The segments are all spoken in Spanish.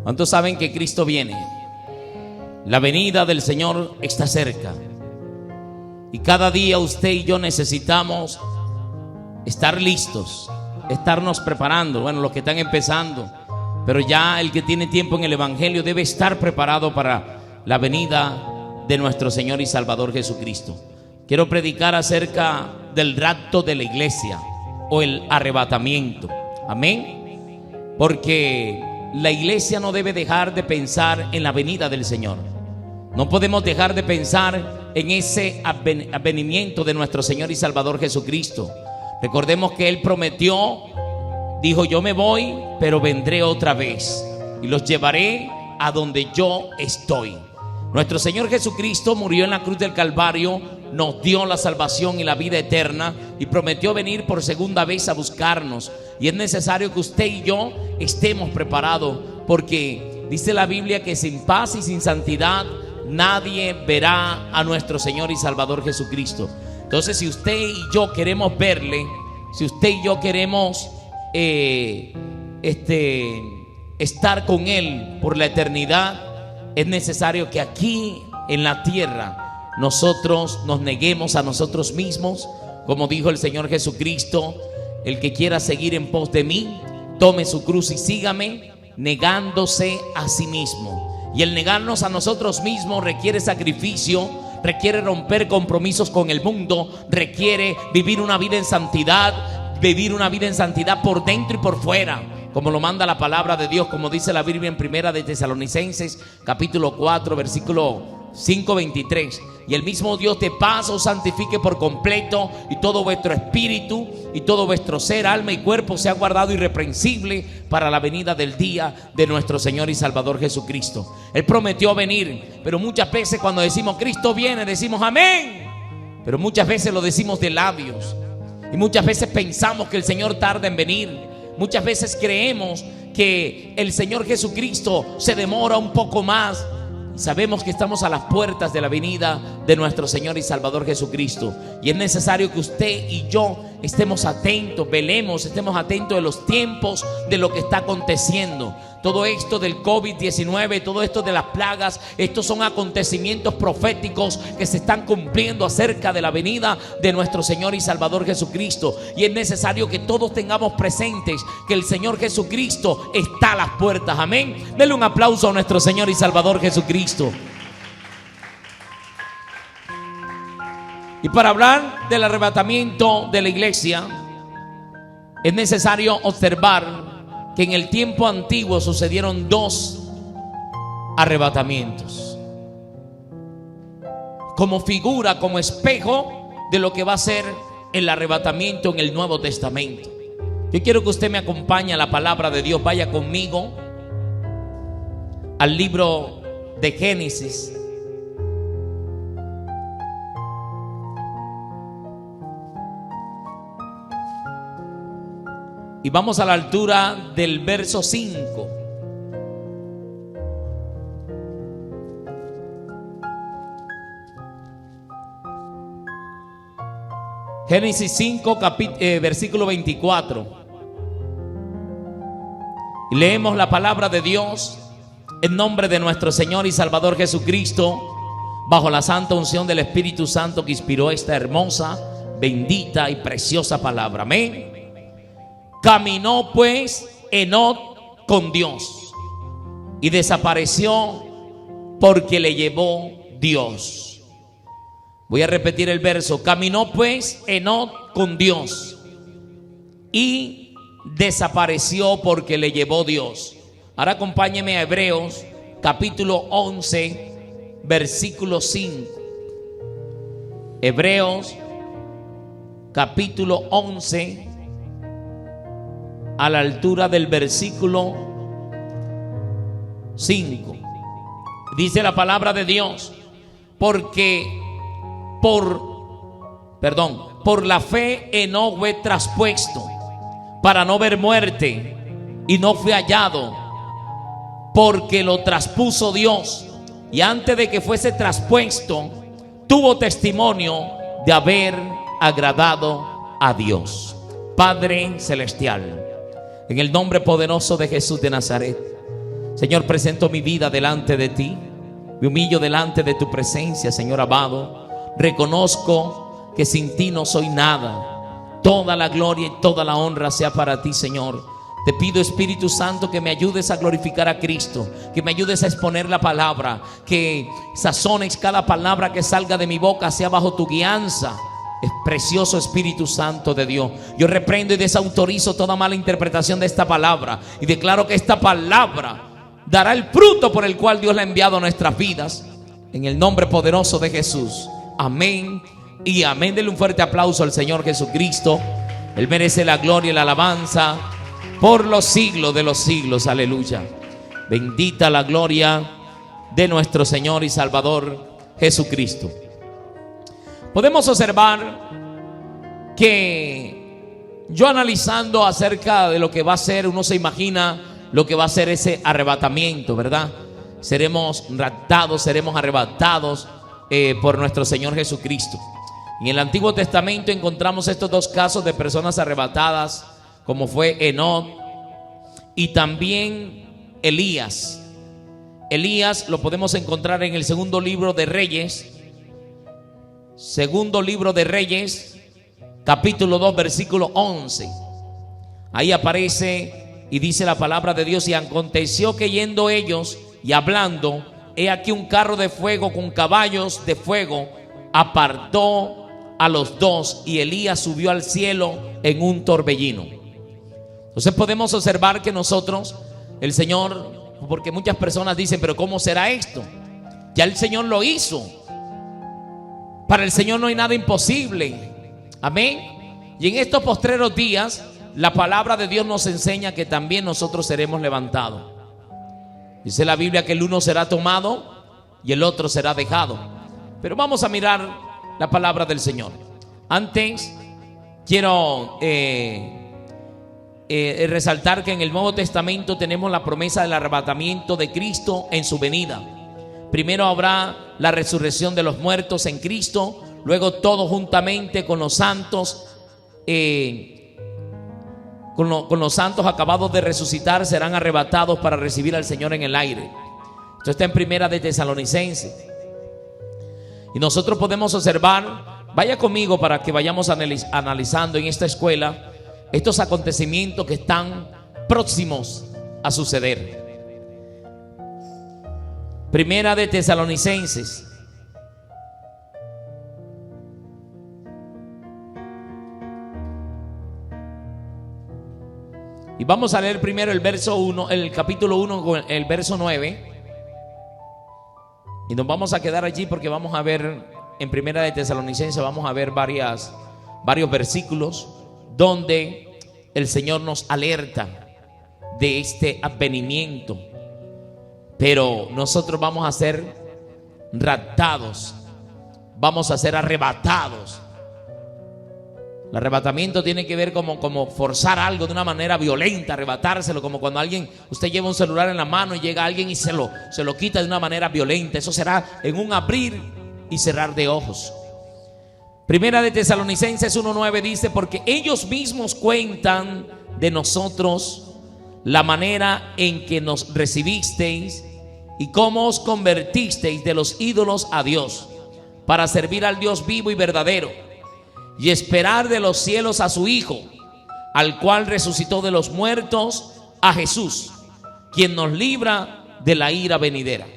¿Cuántos saben que Cristo viene? La venida del Señor está cerca. Y cada día usted y yo necesitamos estar listos, estarnos preparando. Bueno, los que están empezando, pero ya el que tiene tiempo en el Evangelio debe estar preparado para la venida de nuestro Señor y Salvador Jesucristo. Quiero predicar acerca del rapto de la iglesia o el arrebatamiento. Amén. Porque la iglesia no debe dejar de pensar en la venida del Señor. No podemos dejar de pensar en ese advenimiento de nuestro Señor y Salvador Jesucristo. Recordemos que Él prometió, dijo: yo me voy, pero vendré otra vez y los llevaré a donde yo estoy. Nuestro Señor Jesucristo murió en la cruz del Calvario, nos dio la salvación y la vida eterna y prometió venir por segunda vez a buscarnos. Y es necesario que usted y yo estemos preparados, porque dice la Biblia que sin paz y sin santidad nadie verá a nuestro Señor y Salvador Jesucristo. Entonces, si usted y yo queremos verle, si usted y yo queremos estar con Él por la eternidad, es necesario que aquí en la tierra nosotros nos neguemos a nosotros mismos. Como dijo el Señor Jesucristo: el que quiera seguir en pos de mí, tome su cruz y sígame, negándose a sí mismo. Y el negarnos a nosotros mismos requiere sacrificio, requiere romper compromisos con el mundo, requiere vivir una vida en santidad, por dentro y por fuera, como lo manda la palabra de Dios, como dice la Biblia en Primera de Tesalonicenses capítulo 4 versículo 5:23. Y el mismo Dios de paz os santifique por completo, y todo vuestro espíritu y todo vuestro ser, alma y cuerpo sea guardado irreprensible para la venida del día de nuestro Señor y Salvador Jesucristo. Él prometió venir, pero muchas veces cuando decimos Cristo viene, decimos amén, pero muchas veces lo decimos de labios, y muchas veces pensamos que el Señor tarda en venir. Muchas veces creemos que el Señor Jesucristo se demora un poco más. Sabemos que estamos a las puertas de la venida de nuestro Señor y Salvador Jesucristo, y es necesario que usted y yo estemos atentos, velemos, estemos atentos de los tiempos, de lo que está aconteciendo. Todo esto del COVID-19, todo esto de las plagas, estos son acontecimientos proféticos que se están cumpliendo acerca de la venida de nuestro Señor y Salvador Jesucristo. Y es necesario que todos tengamos presentes que el Señor Jesucristo está a las puertas. Amén. Denle un aplauso a nuestro Señor y Salvador Jesucristo. Y para hablar del arrebatamiento de la iglesia, es necesario observar que en el tiempo antiguo sucedieron dos arrebatamientos, como figura, como espejo de lo que va a ser el arrebatamiento en el Nuevo Testamento. Yo quiero que usted me acompañe a la palabra de Dios. Vaya conmigo al libro de Génesis. Y vamos a la altura del verso 5. Génesis 5, versículo 24. Y leemos la palabra de Dios en nombre de nuestro Señor y Salvador Jesucristo, bajo la santa unción del Espíritu Santo que inspiró esta hermosa, bendita y preciosa palabra. Amén. Caminó pues Enoc con Dios y desapareció porque le llevó Dios. Voy a repetir el verso. Caminó pues Enoc con Dios y desapareció porque le llevó Dios. Ahora acompáñeme a Hebreos capítulo 11 versículo 5. Hebreos capítulo 11, a la altura del versículo 5. Dice la palabra de Dios: porque por la fe Enoc fue traspuesto para no ver muerte, y no fue hallado, porque lo traspuso Dios, y antes de que fuese traspuesto tuvo testimonio de haber agradado a Dios. Padre celestial, en el nombre poderoso de Jesús de Nazaret, Señor, presento mi vida delante de ti. Me humillo delante de tu presencia, Señor amado. Reconozco que sin ti no soy nada. Toda la gloria y toda la honra sea para ti, Señor. Te pido, Espíritu Santo, que me ayudes a glorificar a Cristo, que me ayudes a exponer la palabra, que sazones cada palabra que salga de mi boca, sea bajo tu guianza. Es precioso Espíritu Santo de Dios. Yo reprendo y desautorizo toda mala interpretación de esta palabra y declaro que esta palabra dará el fruto por el cual Dios la ha enviado a nuestras vidas, en el nombre poderoso de Jesús. Amén y amén. Denle un fuerte aplauso al Señor Jesucristo. Él merece la gloria y la alabanza por los siglos de los siglos. Aleluya. Bendita la gloria de nuestro Señor y Salvador Jesucristo. Podemos observar que yo, analizando acerca de lo que va a ser, uno se imagina lo que va a ser ese arrebatamiento, ¿verdad? Seremos raptados, seremos arrebatados por nuestro Señor Jesucristo. En el Antiguo Testamento encontramos estos dos casos de personas arrebatadas, como fue Enoc y también Elías. Elías lo podemos encontrar en el segundo libro de Reyes. Segundo libro de Reyes, capítulo 2, versículo 11. Ahí aparece y dice la palabra de Dios: y aconteció que yendo ellos y hablando, he aquí un carro de fuego con caballos de fuego apartó a los dos, y Elías subió al cielo en un torbellino. Entonces podemos observar que nosotros, el Señor, porque muchas personas dicen, pero ¿cómo será esto? Ya el Señor lo hizo. Para el Señor no hay nada imposible. Amén. Y en estos postreros días, la palabra de Dios nos enseña que también nosotros seremos levantados. Dice la Biblia que el uno será tomado y el otro será dejado. Pero vamos a mirar la palabra del Señor. Antes quiero resaltar que en el Nuevo Testamento tenemos la promesa del arrebatamiento de Cristo en su venida. Primero habrá la resurrección de los muertos en Cristo, luego todos juntamente con los santos, con los santos acabados de resucitar, serán arrebatados para recibir al Señor en el aire. Esto está en Primera de Tesalonicenses. Y nosotros podemos observar, vaya conmigo para que vayamos analizando en esta escuela estos acontecimientos que están próximos a suceder. Primera de Tesalonicenses, y vamos a leer primero el verso 1, el capítulo 1, el verso 9. Y nos vamos a quedar allí porque vamos a ver en Primera de Tesalonicenses, vamos a ver varios versículos donde el Señor nos alerta de este advenimiento. Pero nosotros vamos a ser raptados, vamos a ser arrebatados. El arrebatamiento tiene que ver como forzar algo de una manera violenta, arrebatárselo, como cuando usted lleva un celular en la mano y llega alguien y se lo quita de una manera violenta. Eso será en un abrir y cerrar de ojos. Primera de Tesalonicenses 1:9 dice: porque ellos mismos cuentan de nosotros la manera en que nos recibisteis y cómo os convertisteis de los ídolos a Dios, para servir al Dios vivo y verdadero, y esperar de los cielos a su Hijo, al cual resucitó de los muertos, a Jesús, quien nos libra de la ira venidera.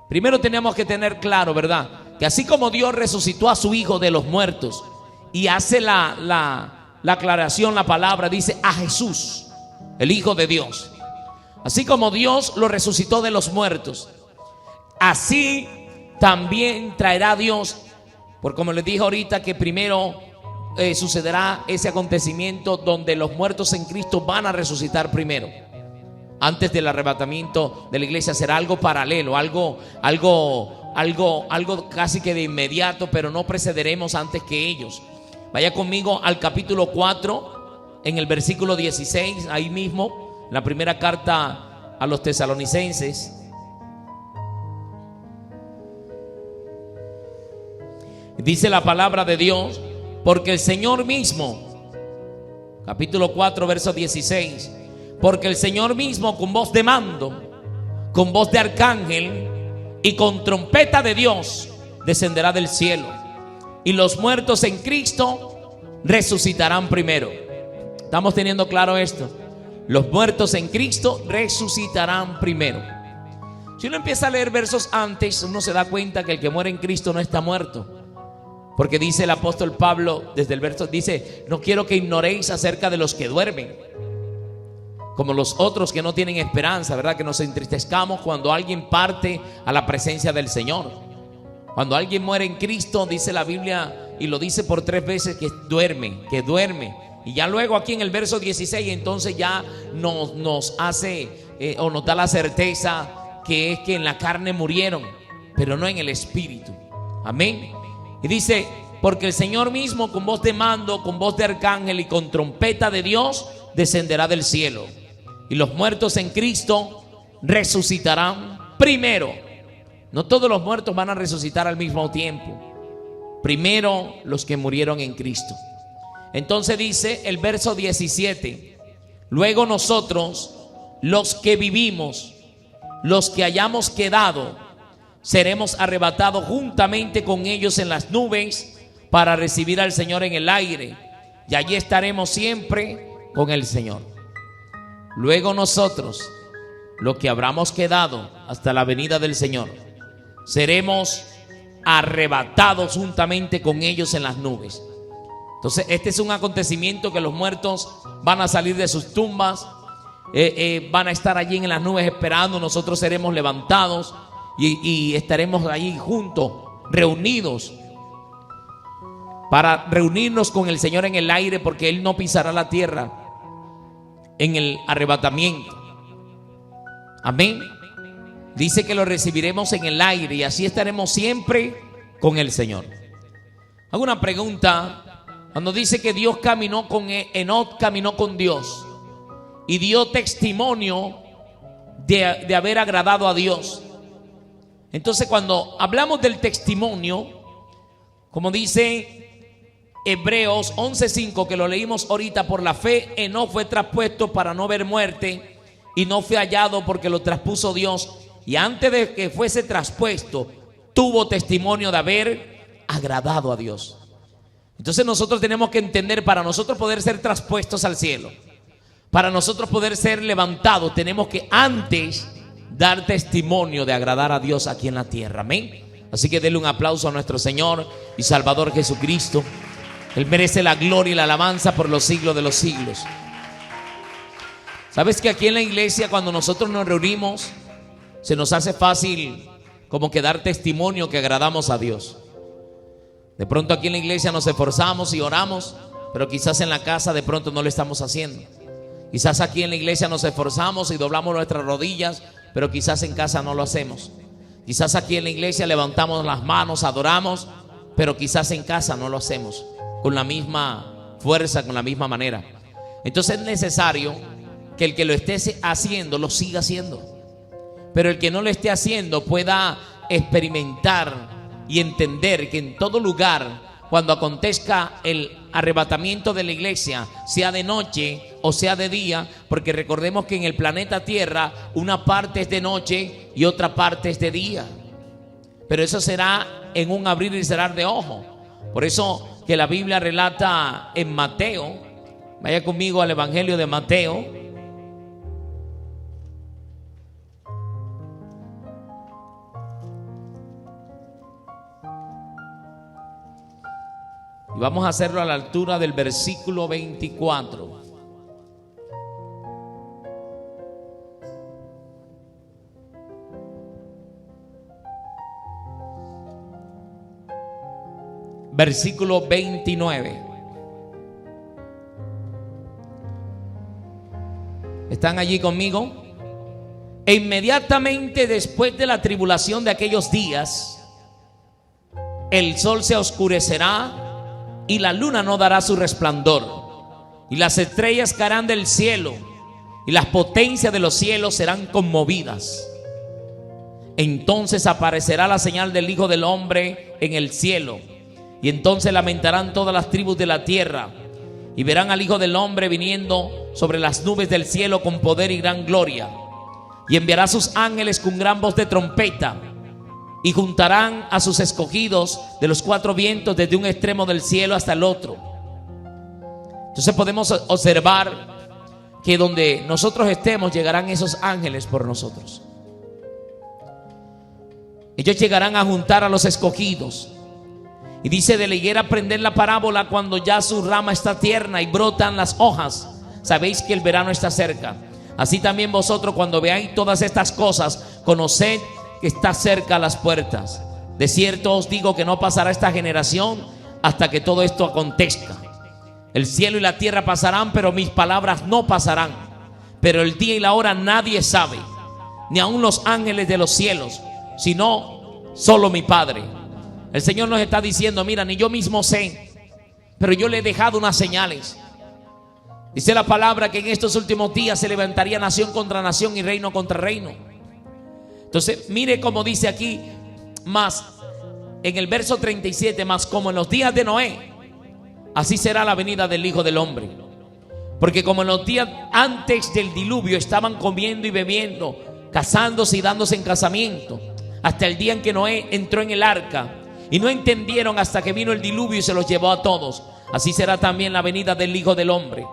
Primero tenemos que tener claro, ¿verdad?, que así como Dios resucitó a su Hijo de los muertos, y hace la aclaración, la palabra dice a Jesús, el Hijo de Dios. Así como Dios lo resucitó de los muertos, así también traerá Dios, por como les dije ahorita, que primero sucederá ese acontecimiento donde los muertos en Cristo van a resucitar primero. Antes del arrebatamiento de la iglesia será algo paralelo, algo casi que de inmediato, pero no precederemos antes que ellos. Vaya conmigo al capítulo 4, en el versículo 16, ahí mismo, la primera carta a los tesalonicenses. Dice la palabra de Dios: porque el Señor mismo, capítulo 4, verso 16, porque el Señor mismo con voz de mando con voz de arcángel y con trompeta de Dios descenderá del cielo, y los muertos en Cristo resucitarán primero. ¿Estamos teniendo claro esto? Los muertos en Cristo resucitarán primero. Si uno empieza a leer versos antes, uno se da cuenta que el que muere en Cristo no está muerto. Porque dice el apóstol Pablo, desde el verso, dice: no quiero que ignoréis acerca de los que duermen, como los otros que no tienen esperanza, ¿verdad? Que nos entristezcamos cuando alguien parte a la presencia del Señor. Cuando alguien muere en Cristo, dice la Biblia, y lo dice por 3 veces, que duerme, que duerme. Y ya luego aquí en el verso 16, entonces ya nos hace o nos da la certeza que es que en la carne murieron, pero no en el espíritu. Amén. Y dice: porque el Señor mismo, con voz de mando, con voz de arcángel y con trompeta de Dios, descenderá del cielo, y los muertos en Cristo resucitarán primero. No todos los muertos van a resucitar al mismo tiempo. Primero los que murieron en Cristo. Entonces dice el verso 17: luego nosotros, los que vivimos, los que hayamos quedado, seremos arrebatados juntamente con ellos en las nubes para recibir al Señor en el aire, y allí estaremos siempre con el Señor. Luego nosotros, los que habramos quedado hasta la venida del Señor, seremos arrebatados juntamente con ellos en las nubes. Entonces este es un acontecimiento que los muertos van a salir de sus tumbas, van a estar allí en las nubes esperando. Nosotros seremos levantados y estaremos allí juntos, reunidos, para reunirnos con el Señor en el aire, porque Él no pisará la tierra en el arrebatamiento. Amén. Dice que lo recibiremos en el aire y así estaremos siempre con el Señor. Hago una pregunta. Cuando dice que Dios caminó con Enoc, caminó con Dios y dio testimonio de haber agradado a Dios. Entonces, cuando hablamos del testimonio, como dice Hebreos 11:5, que lo leímos ahorita: por la fe Enoc fue traspuesto para no ver muerte, y no fue hallado porque lo traspuso Dios, y antes de que fuese traspuesto tuvo testimonio de haber agradado a Dios. Entonces nosotros tenemos que entender, para nosotros poder ser traspuestos al cielo, para nosotros poder ser levantados, tenemos que antes dar testimonio de agradar a Dios aquí en la tierra. Amén. Así que denle un aplauso a nuestro Señor y Salvador Jesucristo. Él merece la gloria y la alabanza por los siglos de los siglos. ¿Sabes que aquí en la iglesia, cuando nosotros nos reunimos, se nos hace fácil como que dar testimonio que agradamos a Dios? De pronto aquí en la iglesia nos esforzamos y oramos, pero quizás en la casa de pronto no lo estamos haciendo. Quizás aquí en la iglesia nos esforzamos y doblamos nuestras rodillas, pero quizás en casa no lo hacemos. Quizás aquí en la iglesia levantamos las manos, adoramos, pero quizás en casa no lo hacemos con la misma fuerza, con la misma manera. Entonces es necesario que el que lo esté haciendo lo siga haciendo, pero el que no lo esté haciendo pueda experimentar y entender que en todo lugar, cuando acontezca el arrebatamiento de la iglesia, sea de noche o sea de día, porque recordemos que en el planeta Tierra una parte es de noche y otra parte es de día, pero eso será en un abrir y cerrar de ojo. Por eso que la Biblia relata en Mateo, vaya conmigo al Evangelio de Mateo, y vamos a hacerlo a la altura del versículo 24. Versículo 29. ¿Están allí conmigo? E inmediatamente después de la tribulación de aquellos días, el sol se oscurecerá y la luna no dará su resplandor, y las estrellas caerán del cielo, y las potencias de los cielos serán conmovidas. Entonces aparecerá la señal del Hijo del Hombre en el cielo, y entonces lamentarán todas las tribus de la tierra, y verán al Hijo del Hombre viniendo sobre las nubes del cielo con poder y gran gloria. y enviará a sus ángeles con gran voz de trompeta, y juntarán a sus escogidos de los cuatro vientos, desde un extremo del cielo hasta el otro. Entonces podemos observar que donde nosotros estemos, llegarán esos ángeles por nosotros. Ellos llegarán a juntar a los escogidos. Y dice: de la higuera aprended la parábola, cuando ya su rama está tierna y brotan las hojas, sabéis que el verano está cerca. Así también vosotros, cuando veáis todas estas cosas, conoced que está cerca las puertas. De cierto os digo que no pasará esta generación hasta que todo esto acontezca. El cielo y la tierra pasarán, pero mis palabras no pasarán. Pero el día y la hora nadie sabe, ni aun los ángeles de los cielos, sino solo mi Padre. El Señor nos está diciendo: mira, ni yo mismo sé, pero yo le he dejado unas señales. Dice la palabra que en estos últimos días se levantaría nación contra nación y reino contra reino. Entonces mire cómo dice aquí, más en el verso 37, más como en los días de Noé, así será la venida del Hijo del Hombre. Porque como en los días antes del diluvio estaban comiendo y bebiendo, casándose y dándose en casamiento, hasta el día en que Noé entró en el arca, y no entendieron hasta que vino el diluvio y se los llevó a todos, así será también la venida del Hijo del Hombre.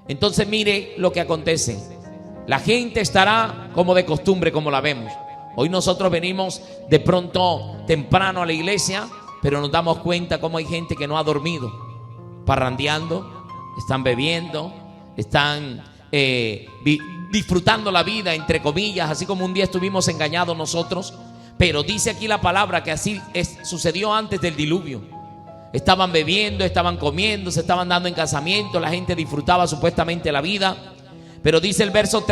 Entonces mire lo que acontece. La gente estará como de costumbre, como la vemos. Hoy nosotros venimos de pronto temprano a la iglesia, pero nos damos cuenta cómo hay gente que no ha dormido, parrandeando, están bebiendo, están disfrutando la vida, entre comillas, así como un día estuvimos engañados nosotros. Pero dice aquí la palabra que así sucedió antes del diluvio. Estaban bebiendo, estaban comiendo, se estaban dando en casamiento, la gente disfrutaba supuestamente la vida. Pero dice el verso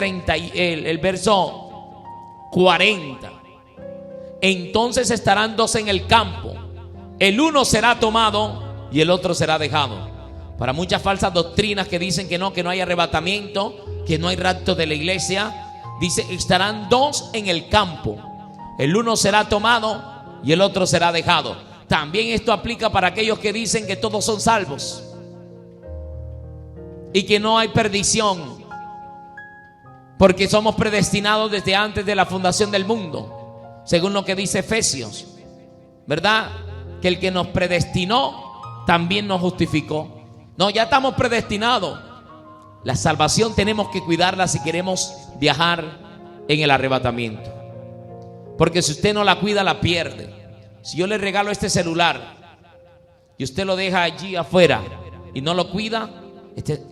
40: entonces estarán dos en el campo, el uno será tomado y el otro será dejado. Para muchas falsas doctrinas que dicen que no hay arrebatamiento, que no hay rapto de la iglesia, dice: estarán dos en el campo, el uno será tomado y el otro será dejado. También esto aplica para aquellos que dicen que todos son salvos y que no hay perdición, porque somos predestinados desde antes de la fundación del mundo, según lo que dice Efesios, ¿verdad? Que el que nos predestinó también nos justificó. No, ya estamos predestinados. La salvación tenemos que cuidarla si queremos viajar en el arrebatamiento, porque si usted no la cuida, la pierde. Si yo le regalo este celular y usted lo deja allí afuera y no lo cuida,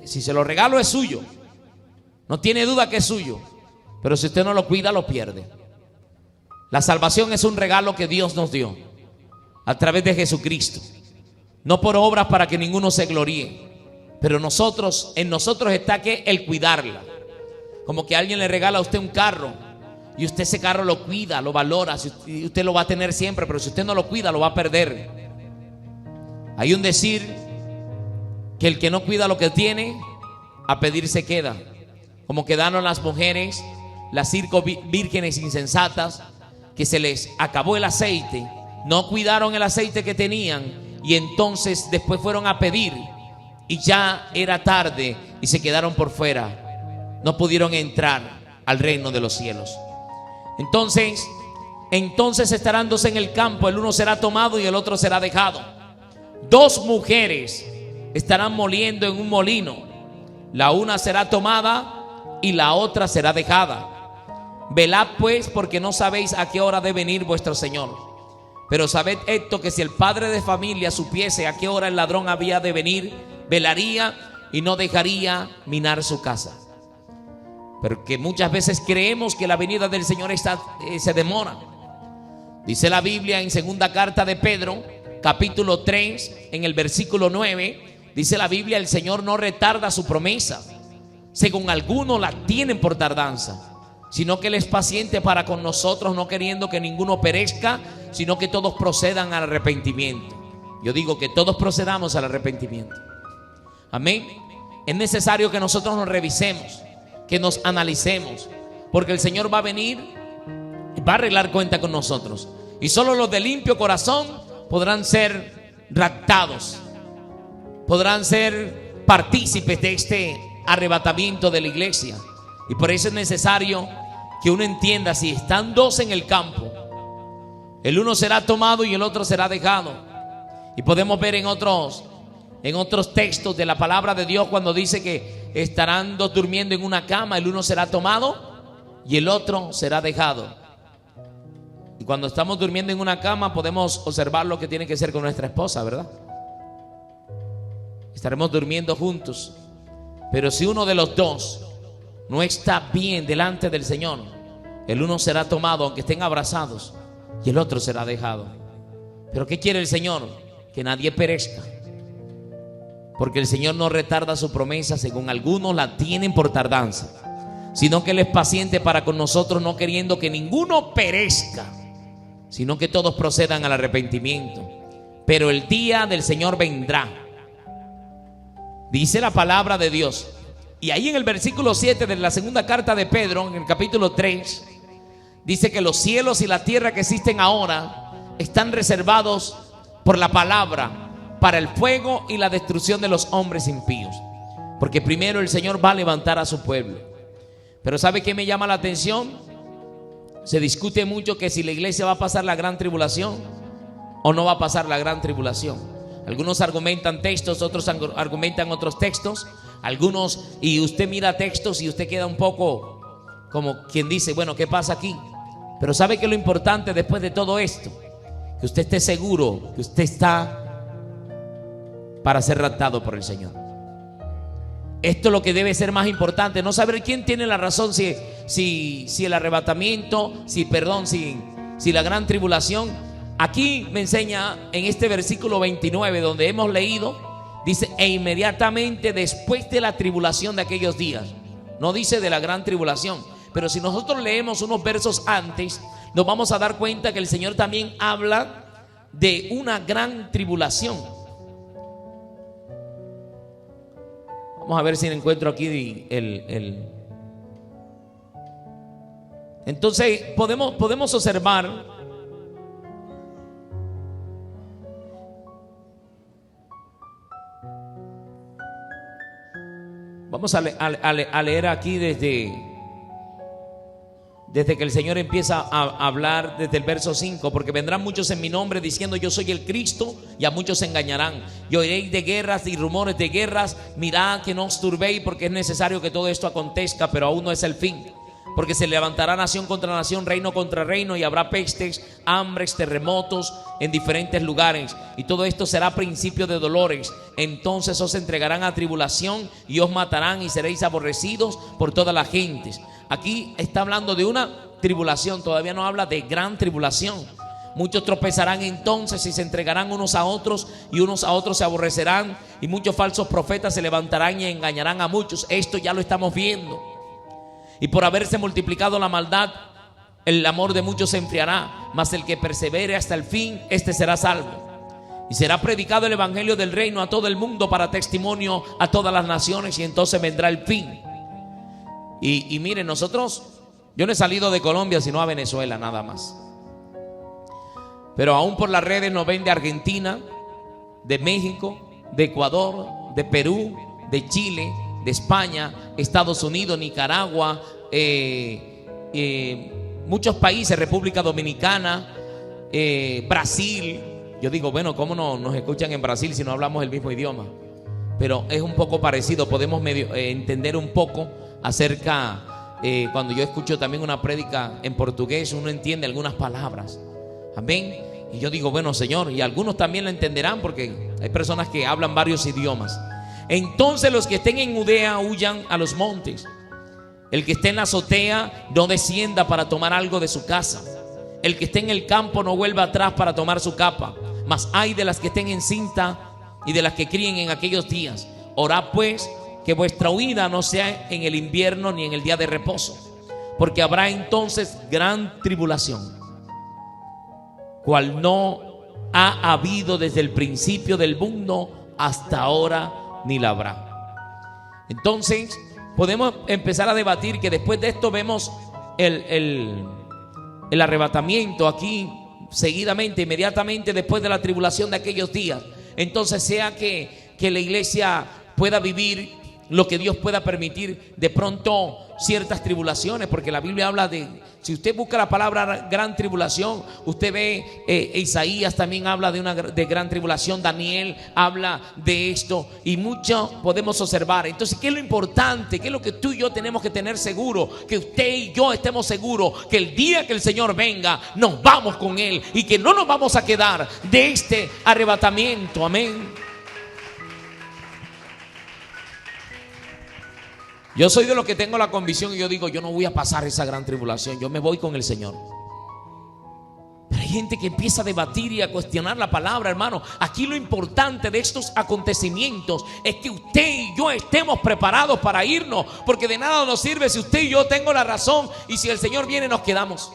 si se lo regalo es suyo, no tiene duda que es suyo, pero si usted no lo cuida, lo pierde. La salvación es un regalo que Dios nos dio a través de Jesucristo, no por obras para que ninguno se gloríe, pero en nosotros está que el cuidarla. Como que alguien le regala a usted un carro y usted ese carro lo cuida, lo valora, y usted lo va a tener siempre, pero si usted no lo cuida, lo va a perder. Hay un decir que el que no cuida lo que tiene, a pedir se queda. Como quedaron las mujeres, las 5 vírgenes insensatas, que se les acabó el aceite, no cuidaron el aceite que tenían, y entonces después fueron a pedir y ya era tarde y se quedaron por fuera, no pudieron entrar al reino de los cielos. Entonces estarán dos en el campo, el uno será tomado y el otro será dejado. 2 mujeres estarán moliendo en un molino, la una será tomada y la otra será dejada. Velad pues, porque no sabéis a qué hora debe venir vuestro Señor. Pero sabed esto, que si el padre de familia supiese a qué hora el ladrón había de venir, velaría y no dejaría minar su casa. Porque muchas veces creemos que la venida del Señor se demora. Dice la Biblia en segunda carta de Pedro, capítulo 3, en el versículo 9, dice la Biblia: el Señor no retarda su promesa, según algunos la tienen por tardanza, sino que Él es paciente para con nosotros, no queriendo que ninguno perezca, sino que todos procedan al arrepentimiento. Yo digo que todos procedamos al arrepentimiento. Amén. Es necesario que nosotros nos revisemos, que nos analicemos, porque el Señor va a venir y va a arreglar cuenta con nosotros, y solo los de limpio corazón podrán ser raptados, podrán ser partícipes de este arrebatamiento de la iglesia. Y por eso es necesario que uno entienda, si están dos en el campo, el uno será tomado y el otro será dejado. Y podemos ver en otros textos de la palabra de Dios cuando dice que estarán dos durmiendo en una cama, el uno será tomado y el otro será dejado. Y cuando estamos durmiendo en una cama podemos observar lo que tiene que ser con nuestra esposa, ¿verdad? Estaremos durmiendo juntos. Pero si uno de los dos no está bien delante del Señor, el uno será tomado aunque estén abrazados y el otro será dejado. ¿Pero qué quiere el Señor? Que nadie perezca. Porque el Señor no retarda su promesa, según algunos la tienen por tardanza, sino que Él es paciente para con nosotros, no queriendo que ninguno perezca, sino que todos procedan al arrepentimiento. Pero el día del Señor vendrá, dice la palabra de Dios. Y ahí en el versículo 7 de la segunda carta de Pedro, en el capítulo 3, dice que los cielos y la tierra que existen ahora están reservados por la palabra para el fuego y la destrucción de los hombres impíos. Porque primero el Señor va a levantar a su pueblo. Pero ¿sabe qué me llama la atención? Se discute mucho que si la iglesia va a pasar la gran tribulación o no va a pasar la gran tribulación. Algunos argumentan textos, otros argumentan otros textos. Algunos, y usted mira textos y usted queda un poco como quien dice, bueno, ¿qué pasa aquí? Pero ¿sabe qué es lo importante después de todo esto? Que usted esté seguro que usted está para ser raptado por el Señor. Esto es lo que debe ser más importante, no saber quién tiene la razón, si el arrebatamiento, si la gran tribulación. Aquí me enseña en este versículo 29 donde hemos leído, dice, e inmediatamente después de la tribulación de aquellos días. No dice de la gran tribulación, pero si nosotros leemos unos versos antes, nos vamos a dar cuenta que el Señor también habla de una gran tribulación. Vamos a ver si encuentro aquí Entonces podemos observar vamos a leer aquí desde que el Señor empieza a hablar desde el verso 5, porque vendrán muchos en mi nombre diciendo yo soy el Cristo, y a muchos se engañarán. Y oiréis de guerras y rumores de guerras. Mirad que no os turbéis, porque es necesario que todo esto acontezca, pero aún no es el fin. Porque se levantará nación contra nación, reino contra reino, y habrá pestes, hambres, terremotos en diferentes lugares. Y todo esto será principio de dolores. Entonces os entregarán a tribulación y os matarán y seréis aborrecidos por todas las gentes. Aquí está hablando de una tribulación, todavía no habla de gran tribulación. Muchos tropezarán entonces y se entregarán unos a otros, y unos a otros se aborrecerán, y muchos falsos profetas se levantarán y engañarán a muchos. Esto ya lo estamos viendo. Y por haberse multiplicado la maldad, el amor de muchos se enfriará, mas el que persevere hasta el fin, este será salvo. Y será predicado el evangelio del reino a todo el mundo para testimonio a todas las naciones, y entonces vendrá el fin. Y miren, yo no he salido de Colombia sino a Venezuela nada más, pero aún por las redes nos ven de Argentina, de México, de Ecuador, de Perú, de Chile, de España, Estados Unidos, Nicaragua, muchos países, República Dominicana, Brasil. Yo digo, bueno, ¿cómo no nos escuchan en Brasil si no hablamos el mismo idioma? Pero es un poco parecido, podemos entender un poco acerca, cuando yo escucho también una prédica en portugués, uno entiende algunas palabras. Amén. Y yo digo, bueno, Señor, y algunos también lo entenderán porque hay personas que hablan varios idiomas. Entonces los que estén en Judea huyan a los montes. El que esté en la azotea no descienda para tomar algo de su casa. El que esté en el campo no vuelva atrás para tomar su capa. Mas hay de las que estén encinta y de las que críen en aquellos días. Orad pues que vuestra huida no sea en el invierno ni en el día de reposo, porque habrá entonces gran tribulación, cual no ha habido desde el principio del mundo hasta ahora, ni la habrá. Entonces podemos empezar a debatir que después de esto vemos el arrebatamiento aquí seguidamente, inmediatamente después de la tribulación de aquellos días. Entonces sea que la iglesia pueda vivir lo que Dios pueda permitir de pronto ciertas tribulaciones, porque la Biblia habla de, si usted busca la palabra gran tribulación, usted ve Isaías también habla de gran tribulación, Daniel habla de esto y mucho podemos observar. Entonces, ¿qué es lo importante? ¿Qué es lo que tú y yo tenemos que tener seguro? Que usted y yo estemos seguros que el día que el Señor venga nos vamos con Él y que no nos vamos a quedar de este arrebatamiento. Amén. Yo soy de los que tengo la convicción y yo digo, yo no voy a pasar esa gran tribulación, yo me voy con el Señor. Pero hay gente que empieza a debatir y a cuestionar la palabra, hermano. Aquí lo importante de estos acontecimientos es que usted y yo estemos preparados para irnos, porque de nada nos sirve si usted y yo tengo la razón y si el Señor viene nos quedamos.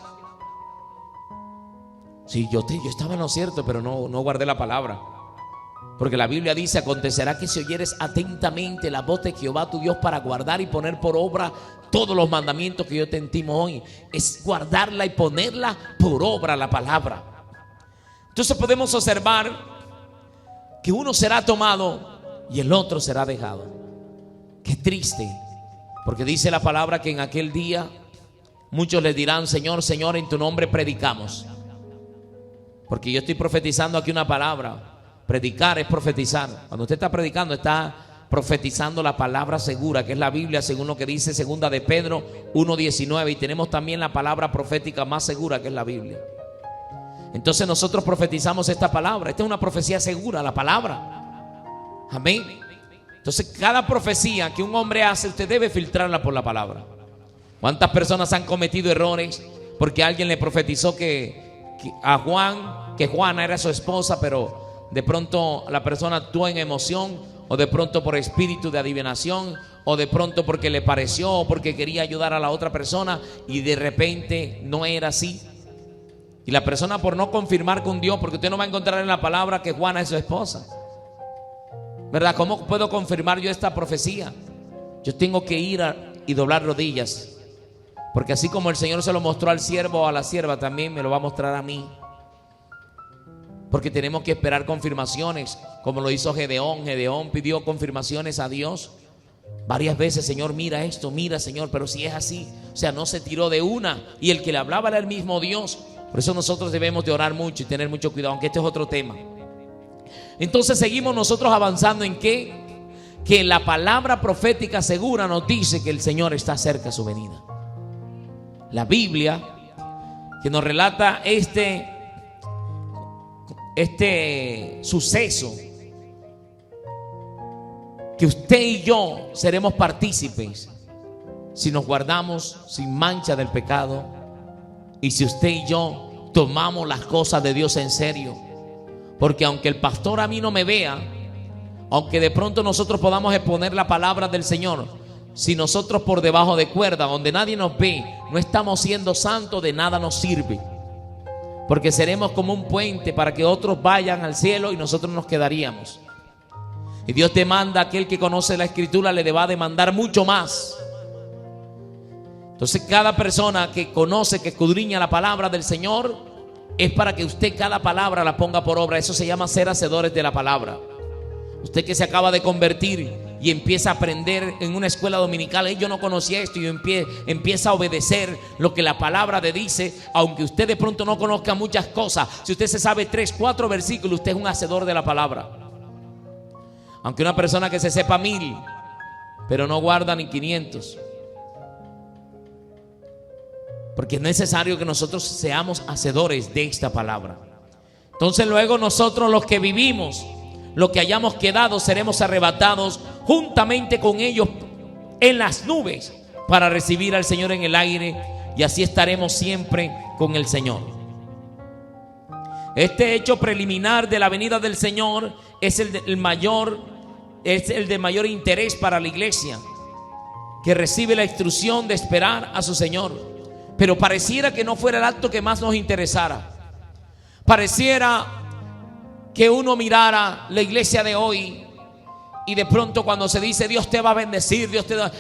Sí, yo estaba en lo cierto, pero no guardé la palabra. Porque la Biblia dice, acontecerá que si oyeres atentamente la voz de Jehová tu Dios para guardar y poner por obra todos los mandamientos que yo te intimo hoy. Es guardarla y ponerla por obra, la palabra. Entonces podemos observar que uno será tomado y el otro será dejado. Qué triste, porque dice la palabra que en aquel día muchos le dirán, Señor, Señor, en tu nombre predicamos. Porque yo estoy profetizando aquí una palabra. Predicar es profetizar. Cuando usted está predicando, está profetizando la palabra segura, que es la Biblia, según lo que dice segunda de Pedro 1:19. Y tenemos también la palabra profética más segura, que es la Biblia. Entonces nosotros profetizamos esta palabra. Esta es una profecía segura, la palabra. Amén. Entonces cada profecía que un hombre hace, usted debe filtrarla por la palabra. ¿Cuántas personas han cometido errores porque alguien le profetizó a Juan, que Juana era su esposa, pero de pronto la persona actuó en emoción, o de pronto por espíritu de adivinación, o de pronto porque le pareció, o porque quería ayudar a la otra persona, y de repente no era así? Y la persona, por no confirmar con Dios, porque usted no va a encontrar en la palabra que Juana es su esposa, ¿verdad? ¿Cómo puedo confirmar yo esta profecía? Yo tengo que ir y doblar rodillas, porque así como el Señor se lo mostró al siervo o a la sierva, también me lo va a mostrar a mí. Porque tenemos que esperar confirmaciones, como lo hizo Gedeón. Gedeón pidió confirmaciones a Dios varias veces. Señor, mira esto, mira, Señor, pero si es así. O sea, no se tiró de una. Y el que le hablaba era el mismo Dios. Por eso nosotros debemos de orar mucho y tener mucho cuidado, aunque este es otro tema. Entonces seguimos nosotros avanzando en que la palabra profética segura nos dice que el Señor está cerca a su venida. La Biblia, que nos relata este suceso, que usted y yo seremos partícipes si nos guardamos sin mancha del pecado y si usted y yo tomamos las cosas de Dios en serio. Porque aunque el pastor a mí no me vea, aunque de pronto nosotros podamos exponer la palabra del Señor, si nosotros por debajo de cuerda, donde nadie nos ve, no estamos siendo santos, de nada nos sirve. Porque seremos como un puente para que otros vayan al cielo y nosotros nos quedaríamos. Y Dios demanda a aquel que conoce la Escritura, le va a demandar mucho más. Entonces cada persona que conoce, que escudriña la palabra del Señor, es para que usted cada palabra la ponga por obra. Eso se llama ser hacedores de la palabra. Usted que se acaba de convertir y empieza a aprender en una escuela dominical, yo no conocía esto, y empieza a obedecer lo que la palabra le dice, aunque usted de pronto no conozca muchas cosas. Si usted se sabe 3, 4 versículos, usted es un hacedor de la palabra. Aunque una persona que se sepa 1000, pero no guarda ni 500. Porque es necesario que nosotros seamos hacedores de esta palabra. Entonces luego nosotros, los que vivimos, los que hayamos quedado, seremos arrebatados juntamente con ellos en las nubes para recibir al Señor en el aire, y así estaremos siempre con el Señor. Este hecho preliminar de la venida del Señor es el de mayor interés para la iglesia, que recibe la instrucción de esperar a su Señor. Pero pareciera que no fuera el acto que más nos interesara. Pareciera que uno mirara la iglesia de hoy y de pronto cuando se dice Dios te va a bendecir,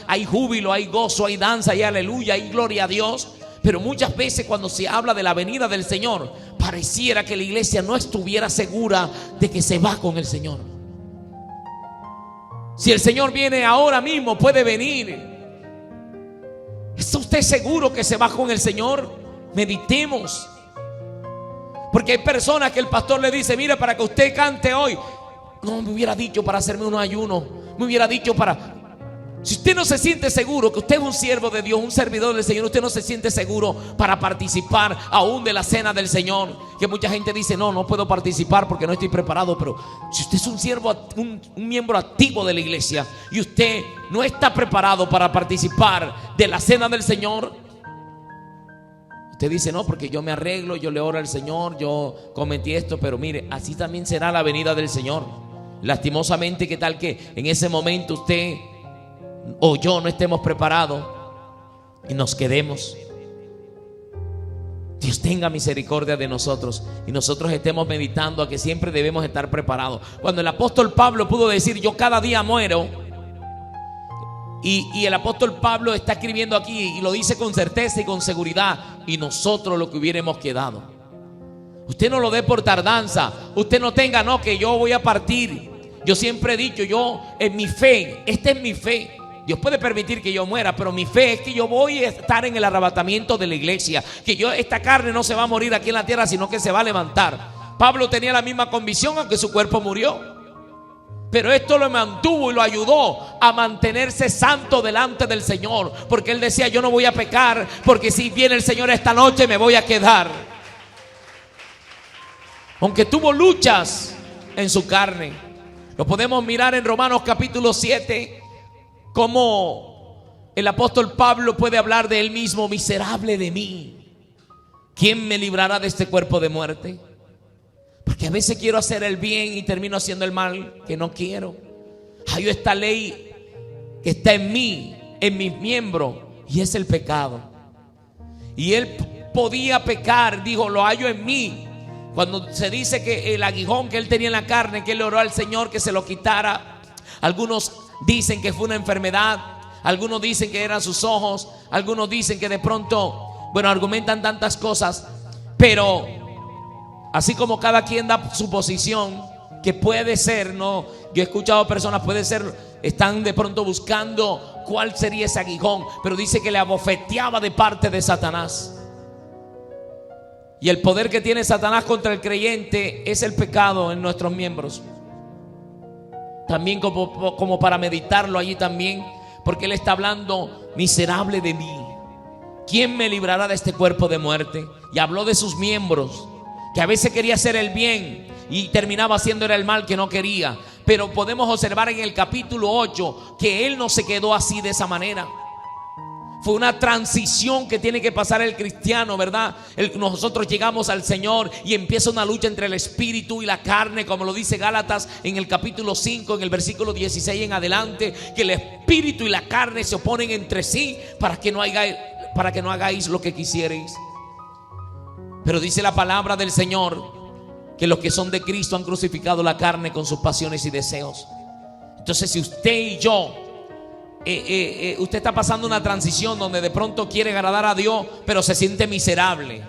hay júbilo, hay gozo, hay danza, hay aleluya, hay gloria a Dios. Pero muchas veces cuando se habla de la venida del Señor, pareciera que la iglesia no estuviera segura de que se va con el Señor. Si el Señor viene ahora mismo, puede venir. ¿Está usted seguro que se va con el Señor? Meditemos. Porque hay personas que el pastor le dice: mire, para que usted cante hoy. No, me hubiera dicho para hacerme un ayuno. Me hubiera dicho para... Si usted no se siente seguro que usted es un siervo de Dios, un servidor del Señor, usted no se siente seguro para participar aún de la cena del Señor. Que mucha gente dice: no puedo participar porque no estoy preparado. Pero si usted es un siervo, un miembro activo de la iglesia, y usted no está preparado para participar de la cena del Señor, usted dice: no, porque yo me arreglo, yo le oro al Señor, yo cometí esto. Pero mire, así también será la venida del Señor. Lastimosamente, ¿qué tal que en ese momento usted o yo no estemos preparados y nos quedemos? Dios tenga misericordia de nosotros y nosotros estemos meditando a que siempre debemos estar preparados. Cuando el apóstol Pablo pudo decir: yo cada día muero, y el apóstol Pablo está escribiendo aquí y lo dice con certeza y con seguridad, y nosotros lo que hubiéramos quedado. Usted no lo dé por tardanza. Usted no tenga: no, que yo voy a partir. Yo siempre he dicho, yo en mi fe, esta es mi fe. Dios puede permitir que yo muera, pero mi fe es que yo voy a estar en el arrebatamiento de la iglesia. Que esta carne no se va a morir aquí en la tierra, sino que se va a levantar. Pablo tenía la misma convicción, aunque su cuerpo murió. Pero esto lo mantuvo y lo ayudó a mantenerse santo delante del Señor. Porque él decía: yo no voy a pecar, porque si viene el Señor esta noche me voy a quedar. Aunque tuvo luchas en su carne. Lo podemos mirar en Romanos capítulo 7, como el apóstol Pablo puede hablar de él mismo: miserable de mí, ¿quién me librará de este cuerpo de muerte? Porque a veces quiero hacer el bien y termino haciendo el mal que no quiero. Hay esta ley que está en mí, en mis miembros, y es el pecado. Y él podía pecar, dijo: lo hallo en mí. Cuando se dice que el aguijón que él tenía en la carne, que él oró al Señor que se lo quitara. Algunos dicen que fue una enfermedad, algunos dicen que eran sus ojos, algunos dicen que de pronto, bueno, argumentan tantas cosas. Pero así como cada quien da su posición, que puede ser, no, yo he escuchado personas, puede ser, están de pronto buscando cuál sería ese aguijón, pero dice que le abofeteaba de parte de Satanás. Y el poder que tiene Satanás contra el creyente es el pecado en nuestros miembros. También como para meditarlo allí también, porque él está hablando: miserable de mí, ¿quién me librará de este cuerpo de muerte? Y habló de sus miembros, que a veces quería hacer el bien y terminaba haciendo el mal que no quería. Pero podemos observar en el capítulo 8 que él no se quedó así, de esa manera. Fue una transición que tiene que pasar el cristiano, ¿verdad? Nosotros llegamos al Señor y empieza una lucha entre el espíritu y la carne, como lo dice Gálatas en el capítulo 5, en el versículo 16 en adelante, que el espíritu y la carne se oponen entre sí para que no hagáis lo que quisierais. Pero dice la palabra del Señor que los que son de Cristo han crucificado la carne con sus pasiones y deseos. Entonces, si usted y yo usted está pasando una transición donde de pronto quiere agradar a Dios, pero se siente miserable,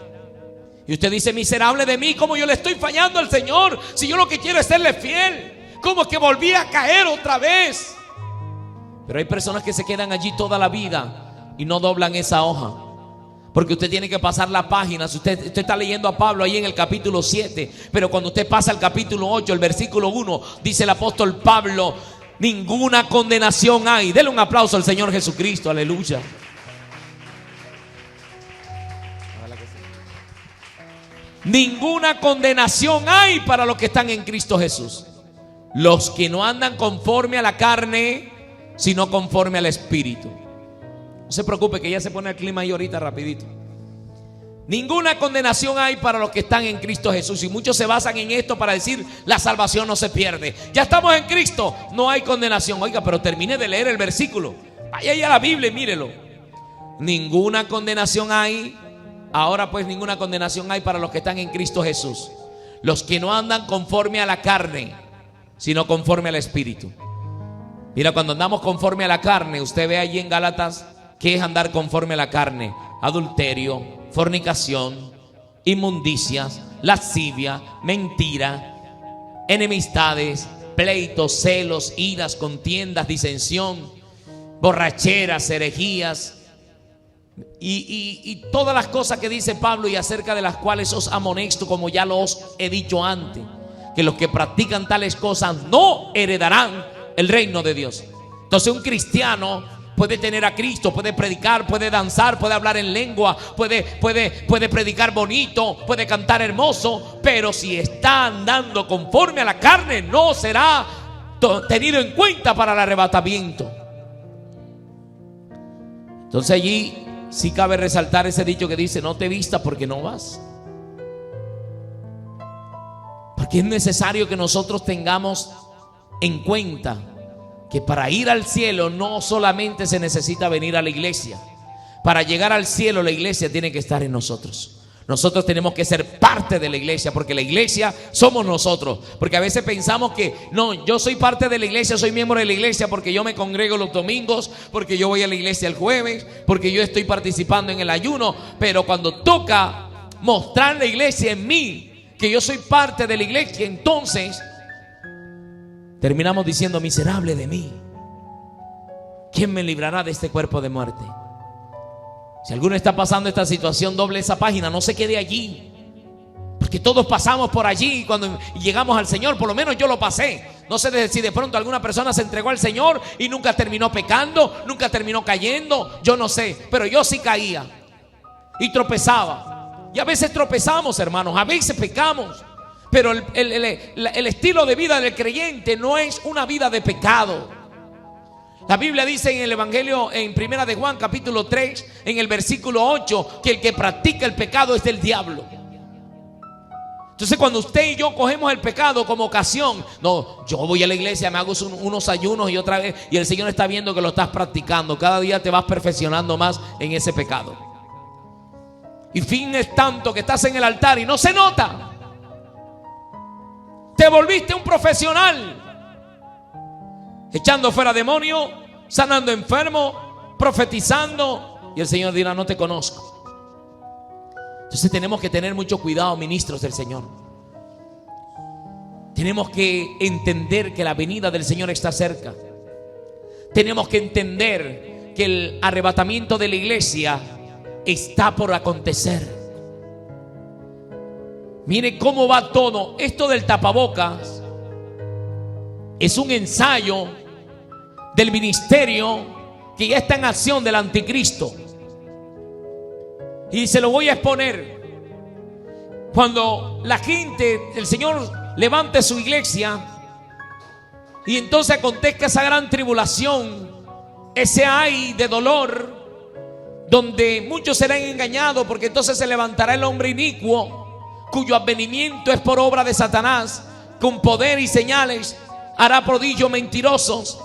y usted dice: miserable de mí, ¿cómo yo le estoy fallando al Señor? Si yo lo que quiero es serle fiel, ¿cómo que volví a caer otra vez? Pero hay personas que se quedan allí toda la vida y no doblan esa hoja, porque usted tiene que pasar la página. Si usted está leyendo a Pablo ahí en el capítulo 7, pero cuando usted pasa al capítulo 8, el versículo 1, dice el apóstol Pablo: ninguna condenación hay. Dele un aplauso al Señor Jesucristo, aleluya. Ninguna condenación hay para los que están en Cristo Jesús, los que no andan conforme a la carne, sino conforme al Espíritu. No se preocupe, que ya se pone el clima ahí ahorita rapidito. Ninguna condenación hay para los que están en Cristo Jesús. Y muchos se basan en esto para decir: la salvación no se pierde. Ya estamos en Cristo, no hay condenación. Oiga, pero termine de leer el versículo. Vaya ahí a la Biblia y mírelo. Ninguna condenación hay. Ahora pues, ninguna condenación hay para los que están en Cristo Jesús, los que no andan conforme a la carne, sino conforme al Espíritu. Mira, cuando andamos conforme a la carne, usted ve allí en Gálatas ¿qué es andar conforme a la carne? Adulterio, fornicación, inmundicias, lascivia, mentira, enemistades, pleitos, celos, iras, contiendas, disensión, borracheras, herejías y todas las cosas que dice Pablo, y acerca de las cuales os amonesto, como ya los he dicho antes, que los que practican tales cosas no heredarán el reino de Dios. Entonces un cristiano puede tener a Cristo, puede predicar, puede danzar, puede hablar en lengua, puede predicar bonito, puede cantar hermoso, pero si está andando conforme a la carne, no será tenido en cuenta para el arrebatamiento. Entonces allí sí cabe resaltar ese dicho que dice: no te vistas porque no vas. Porque es necesario que nosotros tengamos en cuenta que para ir al cielo no solamente se necesita venir a la iglesia. Para llegar al cielo, la iglesia tiene que estar en nosotros. Nosotros tenemos que ser parte de la iglesia, porque la iglesia somos nosotros. Porque a veces pensamos que no, yo soy parte de la iglesia, soy miembro de la iglesia porque yo me congrego los domingos, porque yo voy a la iglesia el jueves, porque yo estoy participando en el ayuno. Pero cuando toca mostrar la iglesia en mí, que yo soy parte de la iglesia, entonces terminamos diciendo: miserable de mí, ¿quién me librará de este cuerpo de muerte? Si alguno está pasando esta situación, doble esa página, no se quede allí, porque todos pasamos por allí cuando llegamos al Señor. Por lo menos yo lo pasé. No sé si de pronto alguna persona se entregó al Señor y nunca terminó pecando, nunca terminó cayendo, yo no sé, pero yo sí caía y tropezaba. Y a veces tropezamos, hermanos, a veces pecamos. Pero el estilo de vida del creyente no es una vida de pecado. La Biblia dice en el Evangelio, en Primera de Juan capítulo 3, en el versículo 8, que el que practica el pecado es del diablo. Entonces cuando usted y yo cogemos el pecado como ocasión, no, yo voy a la iglesia, me hago unos ayunos y otra vez, y el Señor está viendo que lo estás practicando. Cada día te vas perfeccionando más en ese pecado. Y fin es tanto que estás en el altar y no se nota. Te volviste un profesional, echando fuera demonios, sanando enfermos, profetizando, y el Señor dirá: no te conozco. Entonces tenemos que tener mucho cuidado, ministros del Señor. Tenemos que entender que la venida del Señor está cerca. Tenemos que entender que el arrebatamiento de la iglesia está por acontecer. Mire cómo va todo. Esto del tapabocas es un ensayo del ministerio que ya está en acción del anticristo. Y se lo voy a exponer. Cuando la gente, el Señor levante su iglesia y entonces acontezca esa gran tribulación, ese ay de dolor, donde muchos serán engañados, porque entonces se levantará el hombre inicuo, cuyo advenimiento es por obra de Satanás, con poder y señales hará prodigios mentirosos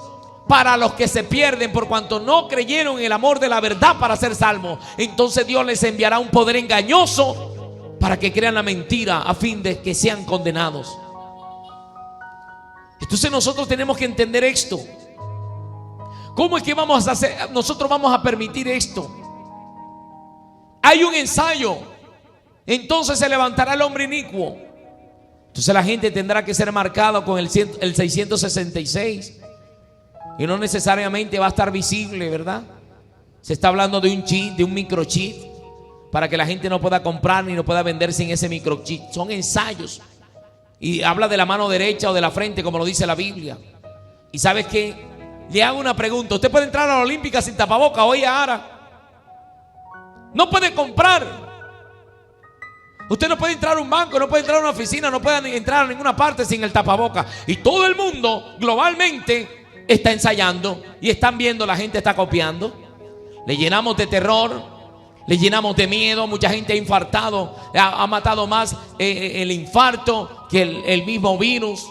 para los que se pierden, por cuanto no creyeron en el amor de la verdad para ser salvos. Entonces Dios les enviará un poder engañoso para que crean la mentira, a fin de que sean condenados. Entonces nosotros tenemos que entender esto. ¿Cómo es que vamos a hacer? Nosotros vamos a permitir esto. Hay un ensayo. Entonces se levantará el hombre inicuo. Entonces la gente tendrá que ser marcada con el 666. Y no necesariamente va a estar visible, ¿verdad? Se está hablando de un chip, de un microchip, para que la gente no pueda comprar ni no pueda vender sin ese microchip. Son ensayos. Y habla de la mano derecha o de la frente, como lo dice la Biblia. Y ¿sabes qué? Le hago una pregunta. ¿Usted puede entrar a la Olímpica sin tapaboca hoy ahora? No puede comprar. Usted no puede entrar a un banco, no puede entrar a una oficina, no puede entrar a ninguna parte sin el tapaboca. Y todo el mundo globalmente está ensayando y están viendo, la gente está copiando. Le llenamos de terror, le llenamos de miedo. Mucha gente ha infartado, ha matado más el infarto que el mismo virus.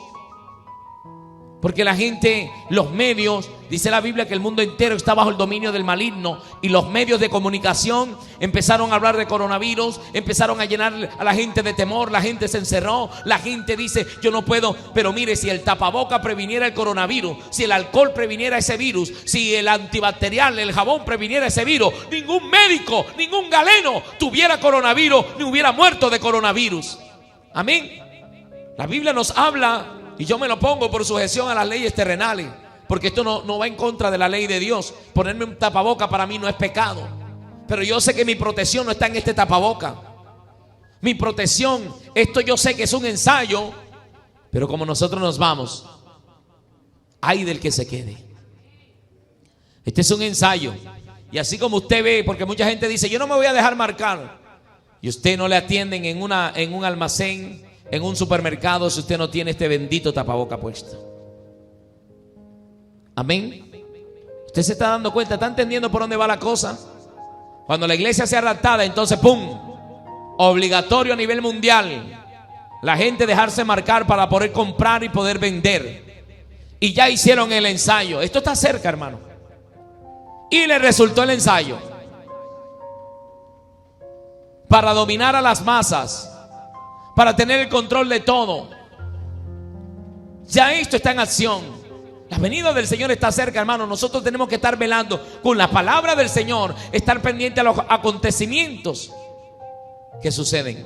Porque la gente, los medios, dice la Biblia que el mundo entero está bajo el dominio del maligno. Y los medios de comunicación empezaron a hablar de coronavirus, empezaron a llenar a la gente de temor. La gente se encerró, la gente dice: yo no puedo. Pero mire, si el tapaboca previniera el coronavirus, si el alcohol previniera ese virus, si el antibacterial, el jabón previniera ese virus, ningún médico, ningún galeno tuviera coronavirus ni hubiera muerto de coronavirus. Amén. La Biblia nos habla Y yo me lo pongo por sujeción a las leyes terrenales, porque esto no va en contra de la ley de Dios. Ponerme un tapaboca para mí no es pecado, pero yo sé que mi protección no está en este tapaboca. Mi protección, esto yo sé que es un ensayo, pero como nosotros nos vamos, ay del que se quede. Este es un ensayo. Y así como usted ve, porque mucha gente dice, yo no me voy a dejar marcar, y usted no le atienden en un almacén, en un supermercado, si usted no tiene este bendito tapaboca puesto. Amén. Usted se está dando cuenta, está entendiendo por dónde va la cosa. Cuando la iglesia sea raptada, entonces ¡pum!, obligatorio a nivel mundial, la gente dejarse marcar para poder comprar y poder vender. Y ya hicieron el ensayo. Esto está cerca, hermano. Y le resultó el ensayo para dominar a las masas, para tener el control de todo. Ya esto está en acción. La venida del Señor está cerca, hermano. Nosotros tenemos que estar velando con la palabra del Señor, estar pendiente a los acontecimientos que suceden.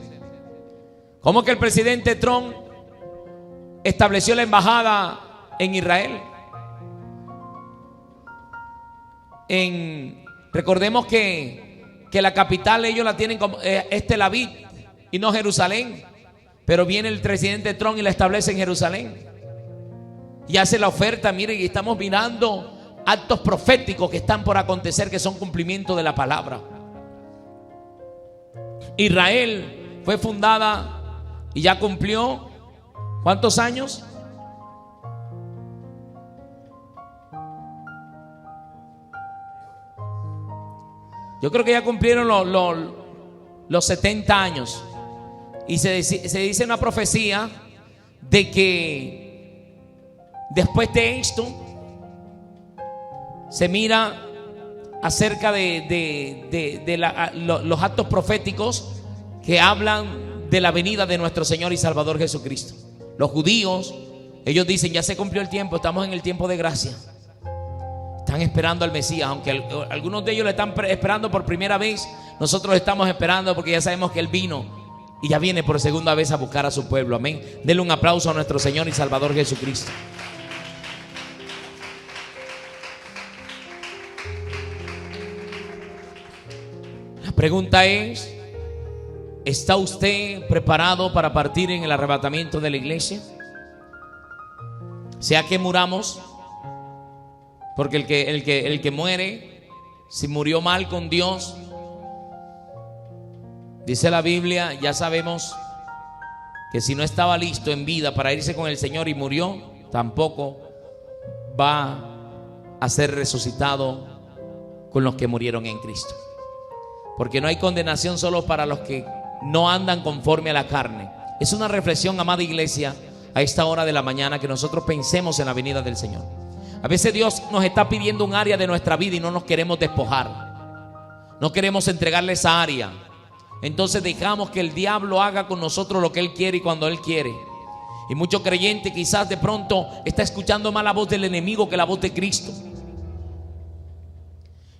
¿Cómo que el presidente Trump estableció la embajada en Israel? Recordemos que la capital ellos la tienen como Tel Aviv y no Jerusalén, pero viene el presidente Trump y la establece en Jerusalén y hace la oferta. Miren, y estamos mirando actos proféticos que están por acontecer, que son cumplimiento de la palabra. Israel fue fundada y ya cumplió ¿cuántos años? Yo creo que ya cumplieron los 70 años. Y se dice una profecía de que después de esto se mira acerca de los actos proféticos que hablan de la venida de nuestro Señor y Salvador Jesucristo. Los judíos, ellos dicen, ya se cumplió el tiempo, estamos en el tiempo de gracia. Están esperando al Mesías, aunque algunos de ellos le están esperando por primera vez. Nosotros estamos esperando porque ya sabemos que Él vino y ya viene por segunda vez a buscar a su pueblo. Amén. Denle un aplauso a nuestro Señor y Salvador Jesucristo. La pregunta es, ¿está usted preparado para partir en el arrebatamiento de la iglesia? Sea que muramos, porque el que muere, si murió mal con Dios, dice la Biblia, ya sabemos que si no estaba listo en vida para irse con el Señor y murió, tampoco va a ser resucitado con los que murieron en Cristo. Porque no hay condenación solo para los que no andan conforme a la carne. Es una reflexión, amada iglesia, a esta hora de la mañana, que nosotros pensemos en la venida del Señor. A veces Dios nos está pidiendo un área de nuestra vida y no nos queremos despojar. No queremos entregarle esa área. Entonces dejamos que el diablo haga con nosotros lo que él quiere y cuando él quiere. Y muchos creyentes quizás de pronto está escuchando más la voz del enemigo que la voz de Cristo.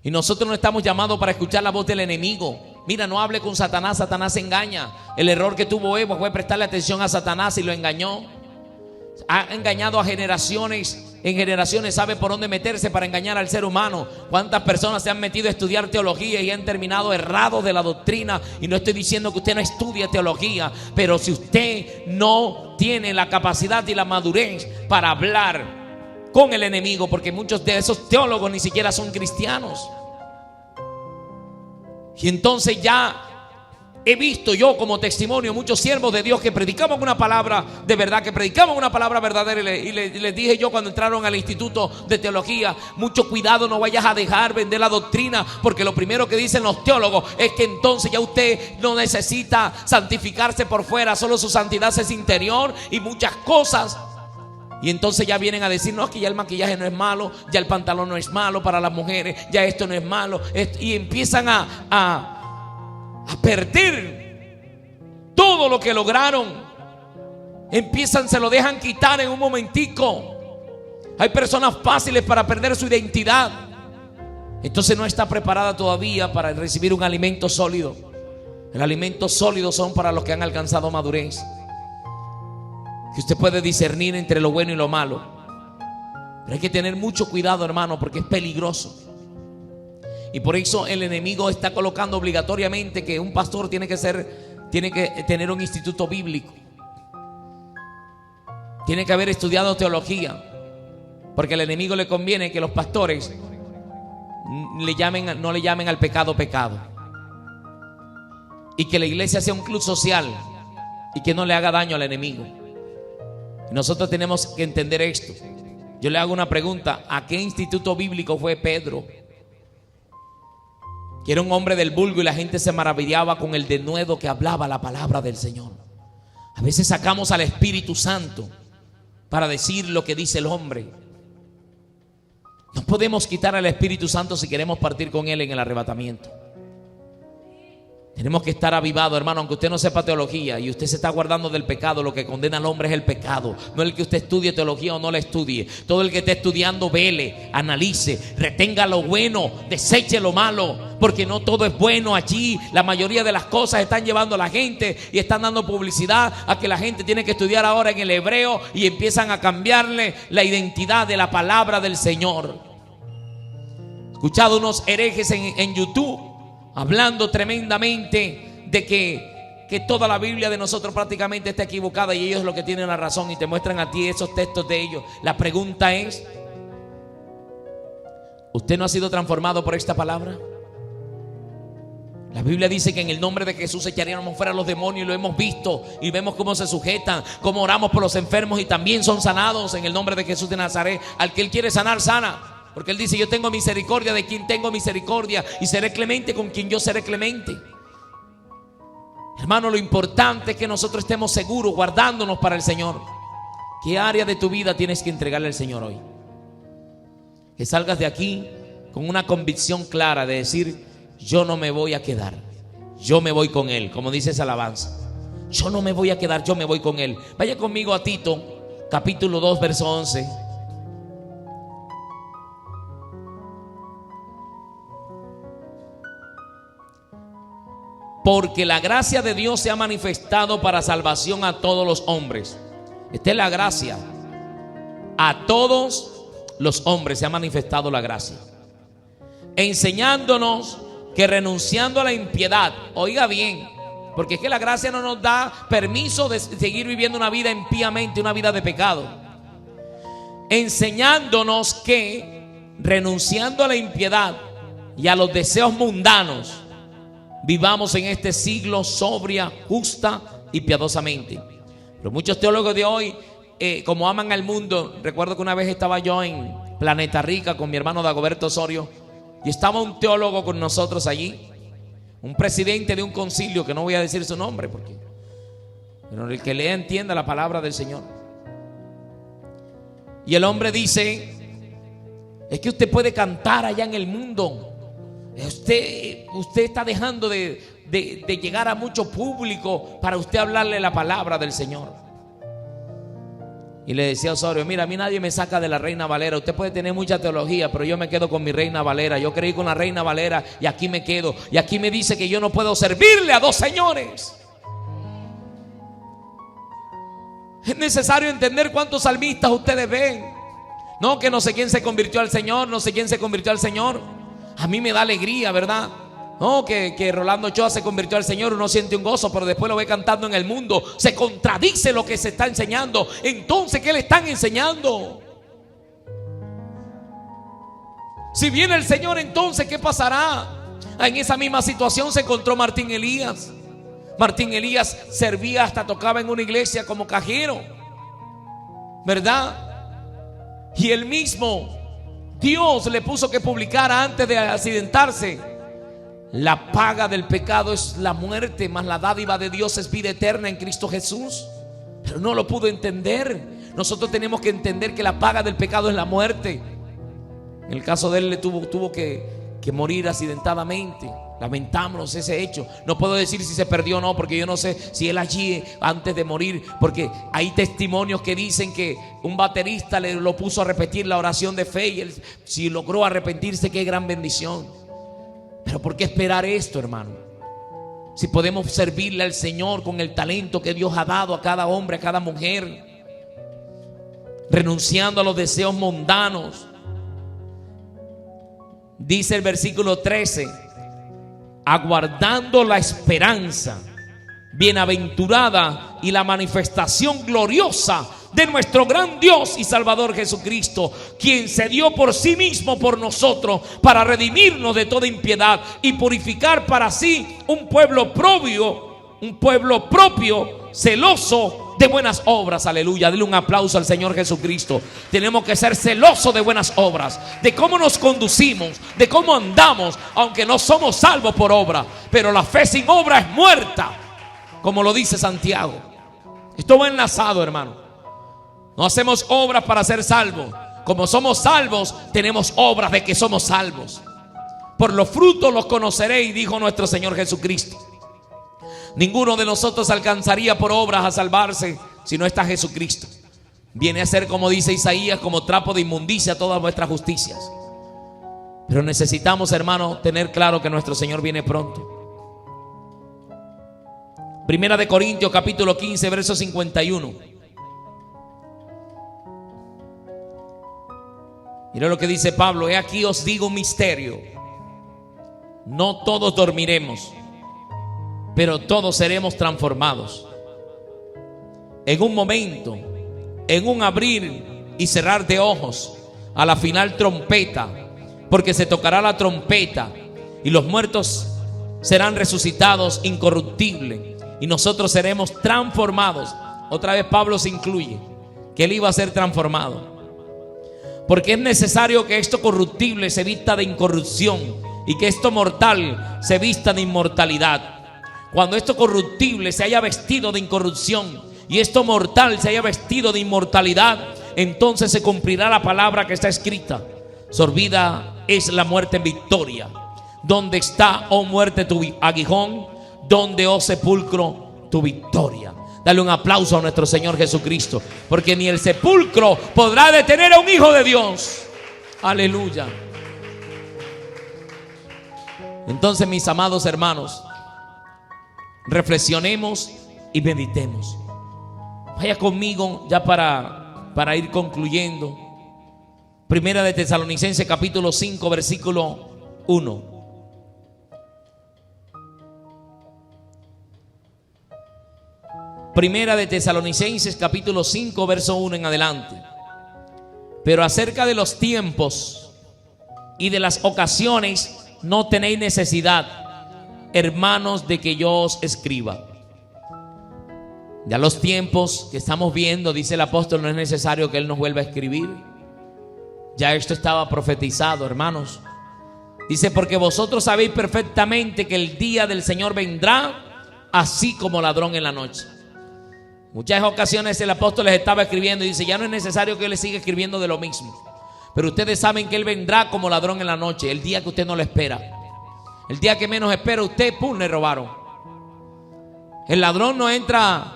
Y nosotros no estamos llamados para escuchar la voz del enemigo. Mira, no hable con Satanás, Satanás engaña. El error que tuvo Eva fue prestarle atención a Satanás y lo engañó. Ha engañado a generaciones. En generaciones sabe por dónde meterse para engañar al ser humano. ¿Cuántas personas se han metido a estudiar teología y han terminado errados de la doctrina? Y no estoy diciendo que usted no estudie teología, pero si usted no tiene la capacidad y la madurez para hablar con el enemigo, porque muchos de esos teólogos ni siquiera son cristianos. Y entonces ya he visto yo como testimonio muchos siervos de Dios que predicaban una palabra de verdad, que predicaban una palabra verdadera, y les dije yo cuando entraron al instituto de teología, mucho cuidado, no vayas a dejar vender la doctrina, porque lo primero que dicen los teólogos es que entonces ya usted no necesita santificarse por fuera, solo su santidad es interior y muchas cosas. Y entonces ya vienen a decir, no, que ya el maquillaje no es malo, ya el pantalón no es malo para las mujeres, ya esto no es malo, y empiezan a perder todo lo que lograron. Se lo dejan quitar en un momentico. Hay personas fáciles para perder su identidad. Entonces no está preparada todavía para recibir un alimento sólido. El alimento sólido son para los que han alcanzado madurez, que usted puede discernir entre lo bueno y lo malo. Pero hay que tener mucho cuidado, hermano, porque es peligroso. Y por eso el enemigo está colocando obligatoriamente que un pastor tiene que tener un instituto bíblico, tiene que haber estudiado teología, porque al enemigo le conviene que los pastores no le llamen al pecado pecado, y que la iglesia sea un club social y que no le haga daño al enemigo. Y nosotros tenemos que entender esto. Yo le hago una pregunta: ¿a qué instituto bíblico fue Pedro? Que era un hombre del vulgo y la gente se maravillaba con el denuedo que hablaba la palabra del Señor. A veces sacamos al Espíritu Santo para decir lo que dice el hombre. No podemos quitar al Espíritu Santo si queremos partir con Él en el arrebatamiento. Tenemos que estar avivados, hermano. Aunque usted no sepa teología y usted se está guardando del pecado, lo que condena al hombre es el pecado, no el que usted estudie teología o no la estudie. Todo el que esté estudiando, vele, analice, retenga lo bueno, deseche lo malo, porque no todo es bueno allí. La mayoría de las cosas están llevando a la gente y están dando publicidad a que la gente tiene que estudiar ahora en el hebreo, y empiezan a cambiarle la identidad de la palabra del Señor. He escuchado unos herejes en YouTube hablando tremendamente de que toda la Biblia de nosotros prácticamente está equivocada y ellos lo que tienen la razón, y te muestran a ti esos textos de ellos. La pregunta es: ¿usted no ha sido transformado por esta palabra? La Biblia dice que en el nombre de Jesús echaríamos fuera los demonios, y lo hemos visto y vemos cómo se sujetan, cómo oramos por los enfermos y también son sanados en el nombre de Jesús de Nazaret. Al que Él quiere sanar, sana. Porque Él dice: yo tengo misericordia de quien tengo misericordia, y seré clemente con quien yo seré clemente. Hermano, lo importante es que nosotros estemos seguros, guardándonos para el Señor. ¿Qué área de tu vida tienes que entregarle al Señor hoy? Que salgas de aquí con una convicción clara de decir: yo no me voy a quedar, yo me voy con Él. Como dice esa alabanza, yo no me voy a quedar, yo me voy con Él. Vaya conmigo a Tito, capítulo 2, verso 11. Porque la gracia de Dios se ha manifestado para salvación a todos los hombres. Esta es la gracia. A todos los hombres se ha manifestado la gracia, enseñándonos que renunciando a la impiedad, oiga bien, porque es que la gracia no nos da permiso de seguir viviendo una vida impíamente, una vida de pecado. Enseñándonos que renunciando a la impiedad y a los deseos mundanos, vivamos en este siglo sobria, justa y piadosamente. Pero muchos teólogos de hoy, como aman al mundo. Recuerdo que una vez estaba yo en Planeta Rica con mi hermano Dagoberto Osorio, y estaba un teólogo con nosotros allí, un presidente de un concilio, que no voy a decir su nombre, pero el que lea entienda la palabra del Señor. Y el hombre dice: es que usted puede cantar allá en el mundo, usted está dejando de llegar a mucho público para usted hablarle la palabra del Señor. Y le decía a Osorio: mira, a mí nadie me saca de la Reina Valera. Usted puede tener mucha teología, pero yo me quedo con mi Reina Valera. Yo creí con la Reina Valera y aquí me quedo. Y aquí me dice que yo no puedo servirle a dos señores. Es necesario entender cuántos salmistas ustedes ven. No, que no sé quién se convirtió al Señor, no sé quién se convirtió al Señor. A mí me da alegría, ¿verdad? No, que Rolando Ochoa se convirtió al Señor, uno siente un gozo, pero después lo ve cantando en el mundo. Se contradice lo que se está enseñando. Entonces, ¿qué le están enseñando? Si viene el Señor, entonces, ¿qué pasará? En esa misma situación se encontró Martín Elías. Martín Elías servía, hasta tocaba en una iglesia como cajero, ¿verdad? Y él mismo, Dios le puso que publicara antes de accidentarse: la paga del pecado es la muerte, mas la dádiva de Dios es vida eterna en Cristo Jesús. Pero no lo pudo entender. Nosotros tenemos que entender que la paga del pecado es la muerte. En el caso de él, tuvo que morir accidentadamente. Lamentamos ese hecho. No puedo decir si se perdió o no, porque yo no sé si él allí antes de morir, porque hay testimonios que dicen que un baterista lo puso a repetir la oración de fe, y él, si logró arrepentirse, qué gran bendición. Pero ¿por qué esperar esto, hermano? Si podemos servirle al Señor con el talento que Dios ha dado a cada hombre, a cada mujer. renunciando a los deseos mundanos. Dice el versículo 13: aguardando la esperanza bienaventurada y la manifestación gloriosa de nuestro gran Dios y Salvador Jesucristo, quien se dio por sí mismo por nosotros para redimirnos de toda impiedad y purificar para sí un pueblo propio, celoso de buenas obras. Aleluya, dile un aplauso al Señor Jesucristo. Tenemos que ser celosos de buenas obras, de cómo nos conducimos, de cómo andamos, aunque no somos salvos por obra, pero la fe sin obra es muerta, como lo dice Santiago. Esto va enlazado, hermano. No hacemos obras para ser salvos. Como somos salvos, tenemos obras de que somos salvos. Por los frutos los conoceréis, dijo nuestro Señor Jesucristo. Ninguno de nosotros alcanzaría por obras a salvarse si no está Jesucristo. Viene a ser, como dice Isaías, como trapo de inmundicia todas vuestras justicias. Pero necesitamos, hermano, tener claro que nuestro Señor viene pronto. Primera de Corintios capítulo 15 verso 51. Mira lo que dice Pablo: he aquí os digo un misterio, no todos dormiremos, pero todos seremos transformados. En un momento, en un abrir y cerrar de ojos, a la final trompeta, porque se tocará la trompeta y los muertos serán resucitados incorruptibles y nosotros seremos transformados. Otra vez Pablo se incluye que él iba a ser transformado, porque es necesario que esto corruptible se vista de incorrupción y que esto mortal se vista de inmortalidad. Cuando esto corruptible se haya vestido de incorrupción y esto mortal se haya vestido de inmortalidad, entonces se cumplirá la palabra que está escrita: sorbida es la muerte en victoria. ¿Dónde está, oh muerte, tu aguijón? ¿Dónde, oh sepulcro, tu victoria? Dale un aplauso a nuestro Señor Jesucristo, porque ni el sepulcro podrá detener a un hijo de Dios. Aleluya. Entonces, mis amados hermanos, reflexionemos y meditemos. Vaya conmigo ya para ir concluyendo. Primera de Tesalonicenses capítulo 5 versículo 1. Primera de Tesalonicenses capítulo 5 verso 1 en adelante. Pero acerca de los tiempos y de las ocasiones no tenéis necesidad, hermanos, de que yo os escriba. Ya los tiempos que estamos viendo, dice el apóstol, no es necesario que él nos vuelva a escribir. Ya esto estaba profetizado, hermanos. Dice: porque vosotros sabéis perfectamente que el día del Señor vendrá así como ladrón en la noche. Muchas ocasiones el apóstol les estaba escribiendo y dice: ya no es necesario que él les siga escribiendo de lo mismo, pero ustedes saben que él vendrá como ladrón en la noche, el día que usted no lo espera. El día que menos espera usted, ¡pum!, le robaron. El ladrón no entra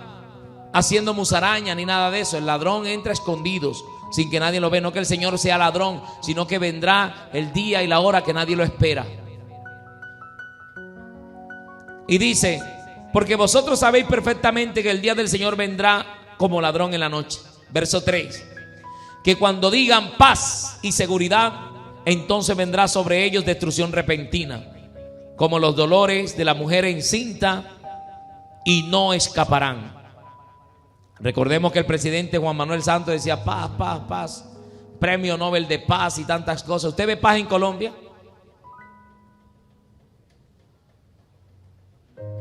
haciendo musaraña ni nada de eso. El ladrón entra escondidos, sin que nadie lo vea. No que el Señor sea ladrón, sino que vendrá el día y la hora que nadie lo espera. Y dice: porque vosotros sabéis perfectamente que el día del Señor vendrá como ladrón en la noche. Verso 3. Que cuando digan paz y seguridad, entonces vendrá sobre ellos destrucción repentina, como los dolores de la mujer encinta, y no escaparán. Recordemos que el presidente Juan Manuel Santos decía: paz, paz, paz, premio Nobel de paz y tantas cosas. ¿Usted ve paz en Colombia?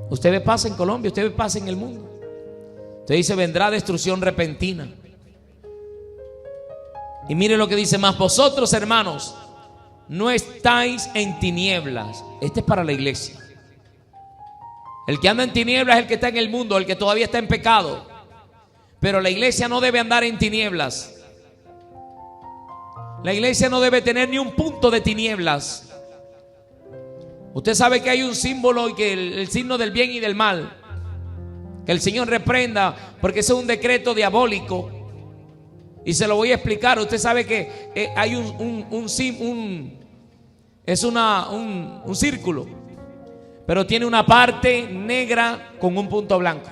Usted ve paz en Colombia, usted ve paz en el mundo. Usted dice: vendrá destrucción repentina. Y mire lo que dice más: vosotros, hermanos, no estáis en tinieblas. Este es para la iglesia. El que anda en tinieblas es el que está en el mundo, el que todavía está en pecado. Pero la iglesia no debe andar en tinieblas. La iglesia no debe tener ni un punto de tinieblas. Usted sabe que hay un símbolo y que el signo del bien y del mal, que el Señor reprenda, porque ese es un decreto diabólico. Y se lo voy a explicar. Usted sabe que hay un círculo, pero tiene una parte negra con un punto blanco.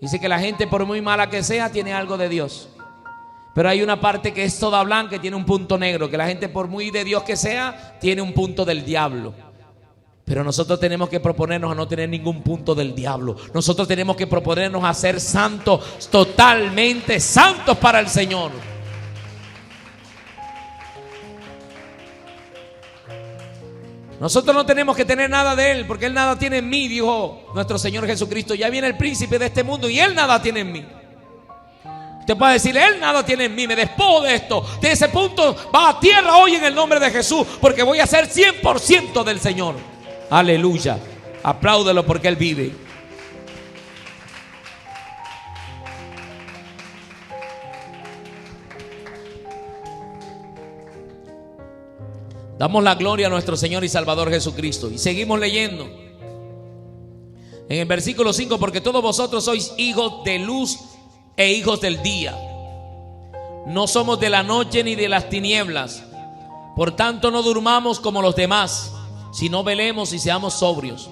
Dice que la gente, por muy mala que sea, tiene algo de Dios. Pero hay una parte que es toda blanca y tiene un punto negro, que la gente, por muy de Dios que sea, tiene un punto del diablo. Pero nosotros tenemos que proponernos a no tener ningún punto del diablo. Nosotros tenemos que proponernos a ser santos, totalmente santos para el Señor. Nosotros no tenemos que tener nada de Él, porque Él nada tiene en mí, dijo nuestro Señor Jesucristo. Ya viene el príncipe de este mundo y Él nada tiene en mí. Usted puede decir, Él nada tiene en mí, me despojo de esto. De ese punto va a tierra hoy en el nombre de Jesús, porque voy a ser 100% del Señor. Aleluya. Apláudelo porque Él vive. Damos la gloria a nuestro Señor y Salvador Jesucristo. Y seguimos leyendo. En el versículo 5, porque todos vosotros sois hijos de luz e hijos del día. No somos de la noche ni de las tinieblas. Por tanto, no durmamos como los demás, sino velemos y seamos sobrios.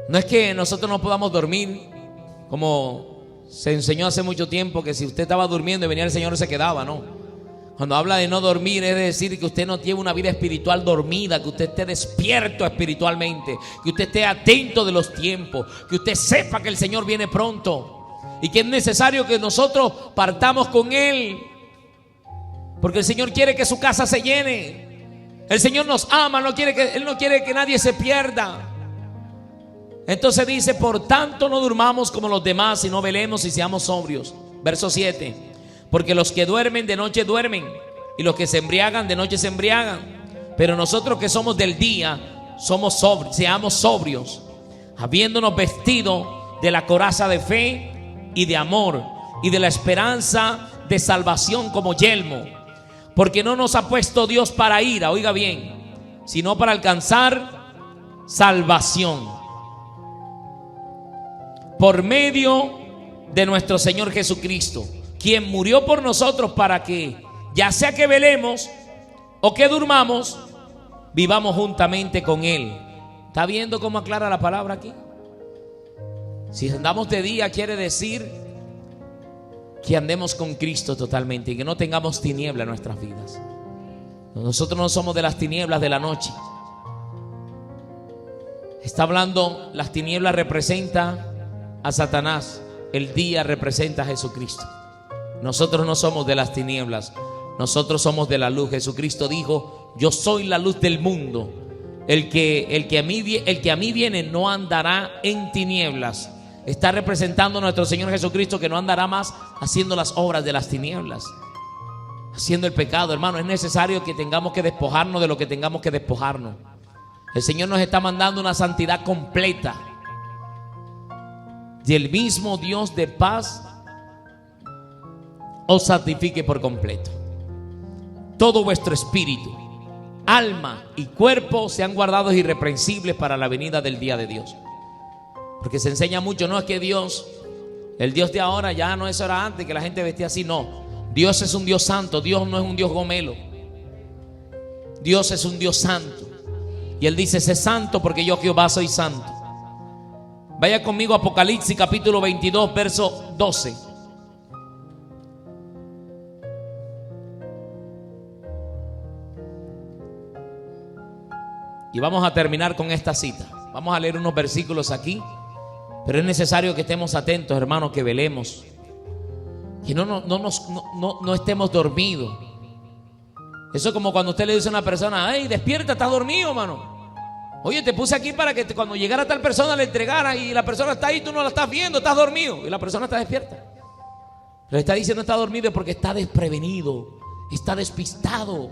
No es que nosotros no podamos dormir, como se enseñó hace mucho tiempo, que si usted estaba durmiendo y venía el Señor se quedaba, no. Cuando habla de no dormir, es decir que usted no tiene una vida espiritual dormida, que usted esté despierto espiritualmente, que usted esté atento de los tiempos, que usted sepa que el Señor viene pronto y que es necesario que nosotros partamos con Él, porque el Señor quiere que su casa se llene. El Señor nos ama, Él no quiere que nadie se pierda. Entonces dice, por tanto no durmamos como los demás, sino velemos y seamos sobrios. Verso 7, porque los que duermen de noche duermen, y los que se embriagan de noche se embriagan. Pero nosotros que somos del día, seamos sobrios, habiéndonos vestido de la coraza de fe y de amor, y de la esperanza de salvación como yelmo. Porque no nos ha puesto Dios para ira, oiga bien, sino para alcanzar salvación por medio de nuestro Señor Jesucristo, quien murió por nosotros para que, ya sea que velemos o que durmamos, vivamos juntamente con Él. ¿Está viendo cómo aclara la palabra aquí? Si andamos de día, quiere decir que andemos con Cristo totalmente y que no tengamos tiniebla en nuestras vidas. Nosotros no somos de las tinieblas de la noche. Está hablando, las tinieblas representan a Satanás, el día representa a Jesucristo. Nosotros no somos de las tinieblas, nosotros somos de la luz. Jesucristo dijo, yo soy la luz del mundo. El que a mí viene no andará en tinieblas. Está representando a nuestro Señor Jesucristo, que no andará más haciendo las obras de las tinieblas, haciendo el pecado. Hermano, es necesario que tengamos que despojarnos de lo que tengamos que despojarnos. El Señor nos está mandando una santidad completa. Y el mismo Dios de paz os santifique por completo. Todo vuestro espíritu, alma y cuerpo sean guardados irreprensibles para la venida del día de Dios. Porque se enseña mucho, no es que Dios, el Dios de ahora ya no es hora antes que la gente vestía así, no. Dios es un Dios santo, Dios no es un Dios gomelo. Dios es un Dios santo. Y Él dice, sé santo porque yo Jehová soy santo. Vaya conmigo a Apocalipsis capítulo 22, verso 12. Y vamos a terminar con esta cita. Vamos a leer unos versículos aquí. Pero es necesario que estemos atentos, hermanos, que velemos. Que no estemos dormidos. Eso es como cuando usted le dice a una persona, hey, despierta, estás dormido, hermano. Oye, te puse aquí para que cuando llegara tal persona le entregara, y la persona está ahí, tú no la estás viendo, estás dormido. Y la persona está despierta. Pero está diciendo está dormido porque está desprevenido, está despistado.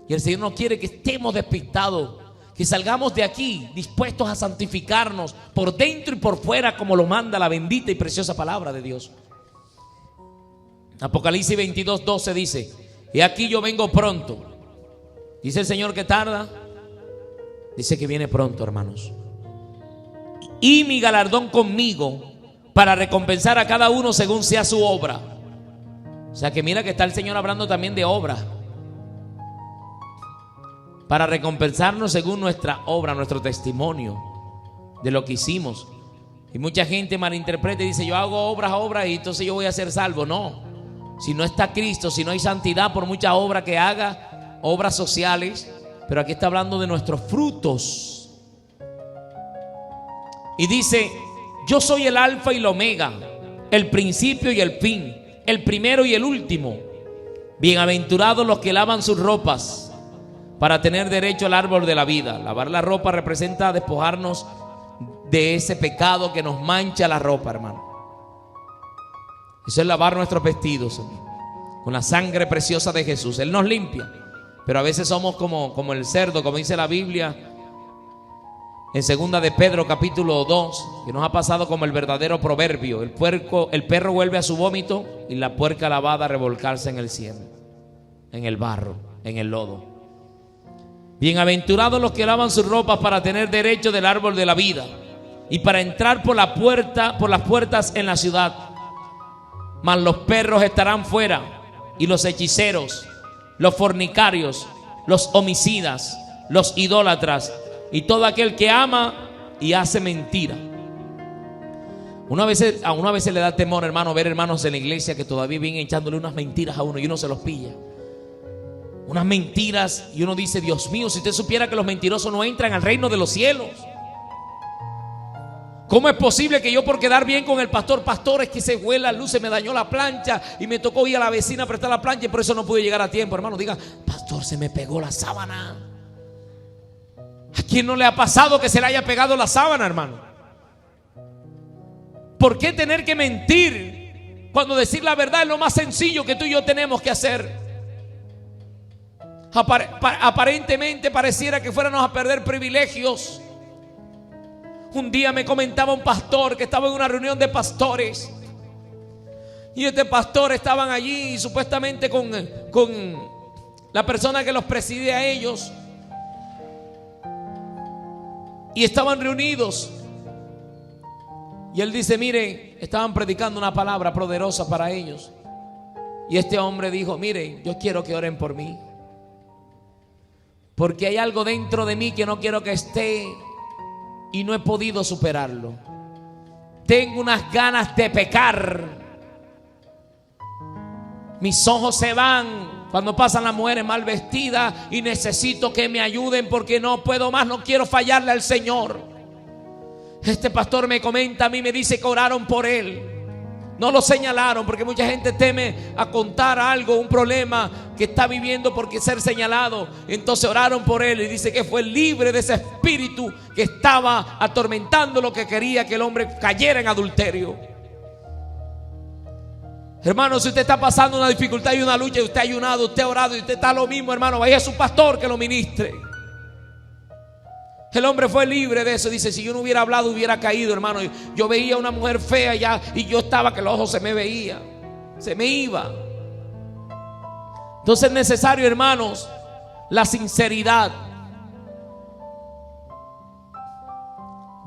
Y el Señor no quiere que estemos despistados, que salgamos de aquí dispuestos a santificarnos por dentro y por fuera, como lo manda la bendita y preciosa palabra de Dios. Apocalipsis 22, 12 dice, y aquí yo vengo pronto. Dice el Señor que tarda. Dice que viene pronto, hermanos. Y mi galardón conmigo, para recompensar a cada uno según sea su obra. O sea que mira que está el Señor hablando también de obra. Para recompensarnos según nuestra obra, nuestro testimonio de lo que hicimos. Y mucha gente malinterpreta y dice, yo hago obras, y entonces yo voy a ser salvo. No, Si no está Cristo, si no hay santidad, por mucha obra que haga, obras sociales, pero aquí está hablando de nuestros frutos. Y dice: yo soy el alfa y el omega, el principio y el fin, el primero y el último. Bienaventurados los que lavan sus ropas para tener derecho al árbol de la vida. Lavar la ropa representa despojarnos de ese pecado que nos mancha la ropa, hermano. Eso es lavar nuestros vestidos con la sangre preciosa de Jesús. Él nos limpia, pero a veces somos como el cerdo, como dice la Biblia en segunda de Pedro capítulo 2, que nos ha pasado como el verdadero proverbio: el perro vuelve a su vómito y la puerca lavada a revolcarse en el cielo, en el barro, en el lodo. Bienaventurados los que lavan sus ropas para tener derecho del árbol de la vida y para entrar por las puertas en la ciudad. Mas los perros estarán fuera, y los hechiceros, los fornicarios, los homicidas, los idólatras y todo aquel que ama y hace mentira. A uno a veces le da temor, hermano, ver hermanos en la iglesia que todavía vienen echándole unas mentiras a uno y uno se los pilla. Unas mentiras, y uno dice: Dios mío, si usted supiera que los mentirosos no entran al reino de los cielos. ¿Cómo es posible que yo, por quedar bien con el pastor, es que se fue la luz, se me dañó la plancha y me tocó ir a la vecina a prestar la plancha y por eso no pude llegar a tiempo? Hermano, diga: pastor, se me pegó la sábana. ¿A quién no le ha pasado que se le haya pegado la sábana, hermano? ¿Por qué tener que mentir cuando decir la verdad es lo más sencillo que tú y yo tenemos que hacer? Aparentemente pareciera que fuéramos a perder privilegios. Un día me comentaba un pastor que estaba en una reunión de pastores, y este pastor estaban allí supuestamente con la persona que los presidía a ellos, y estaban reunidos. Y él dice: miren, estaban predicando una palabra poderosa para ellos. Y este hombre dijo: miren, yo quiero que oren por mí, porque hay algo dentro de mí que no quiero que esté y no he podido superarlo. Tengo unas ganas de pecar. Mis ojos se van cuando pasan las mujeres mal vestidas y necesito que me ayuden porque no puedo más, no quiero fallarle al Señor. Este pastor me comenta a mí, me dice que oraron por él. No lo señalaron porque mucha gente teme a contar algo, un problema que está viviendo porque ser señalado. Entonces oraron por él y dice que fue libre de ese espíritu que estaba atormentando lo que quería que el hombre cayera en adulterio. Hermano, si usted está pasando una dificultad y una lucha y usted ha ayunado, usted ha orado y usted está lo mismo, hermano, vaya a su pastor que lo ministre. El hombre fue libre de eso. Dice: si yo no hubiera hablado hubiera caído, hermano. Yo veía a una mujer fea ya y yo estaba que los ojos se me veía, se me iba. Entonces es necesario, hermanos, la sinceridad.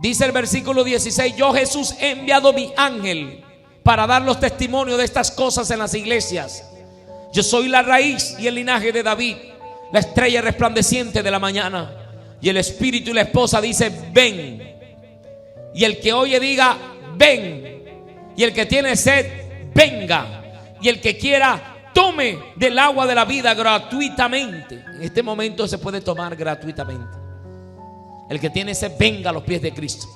Dice el versículo 16: yo, Jesús, he enviado mi ángel para dar los testimonios de estas cosas en las iglesias. Yo soy la raíz y el linaje de David, la estrella resplandeciente de la mañana. Y el espíritu y la esposa dice: ven. Y el que oye diga: ven. Y el que tiene sed, venga. Y el que quiera, tome del agua de la vida gratuitamente. En este momento se puede tomar gratuitamente. El que tiene sed, venga a los pies de Cristo.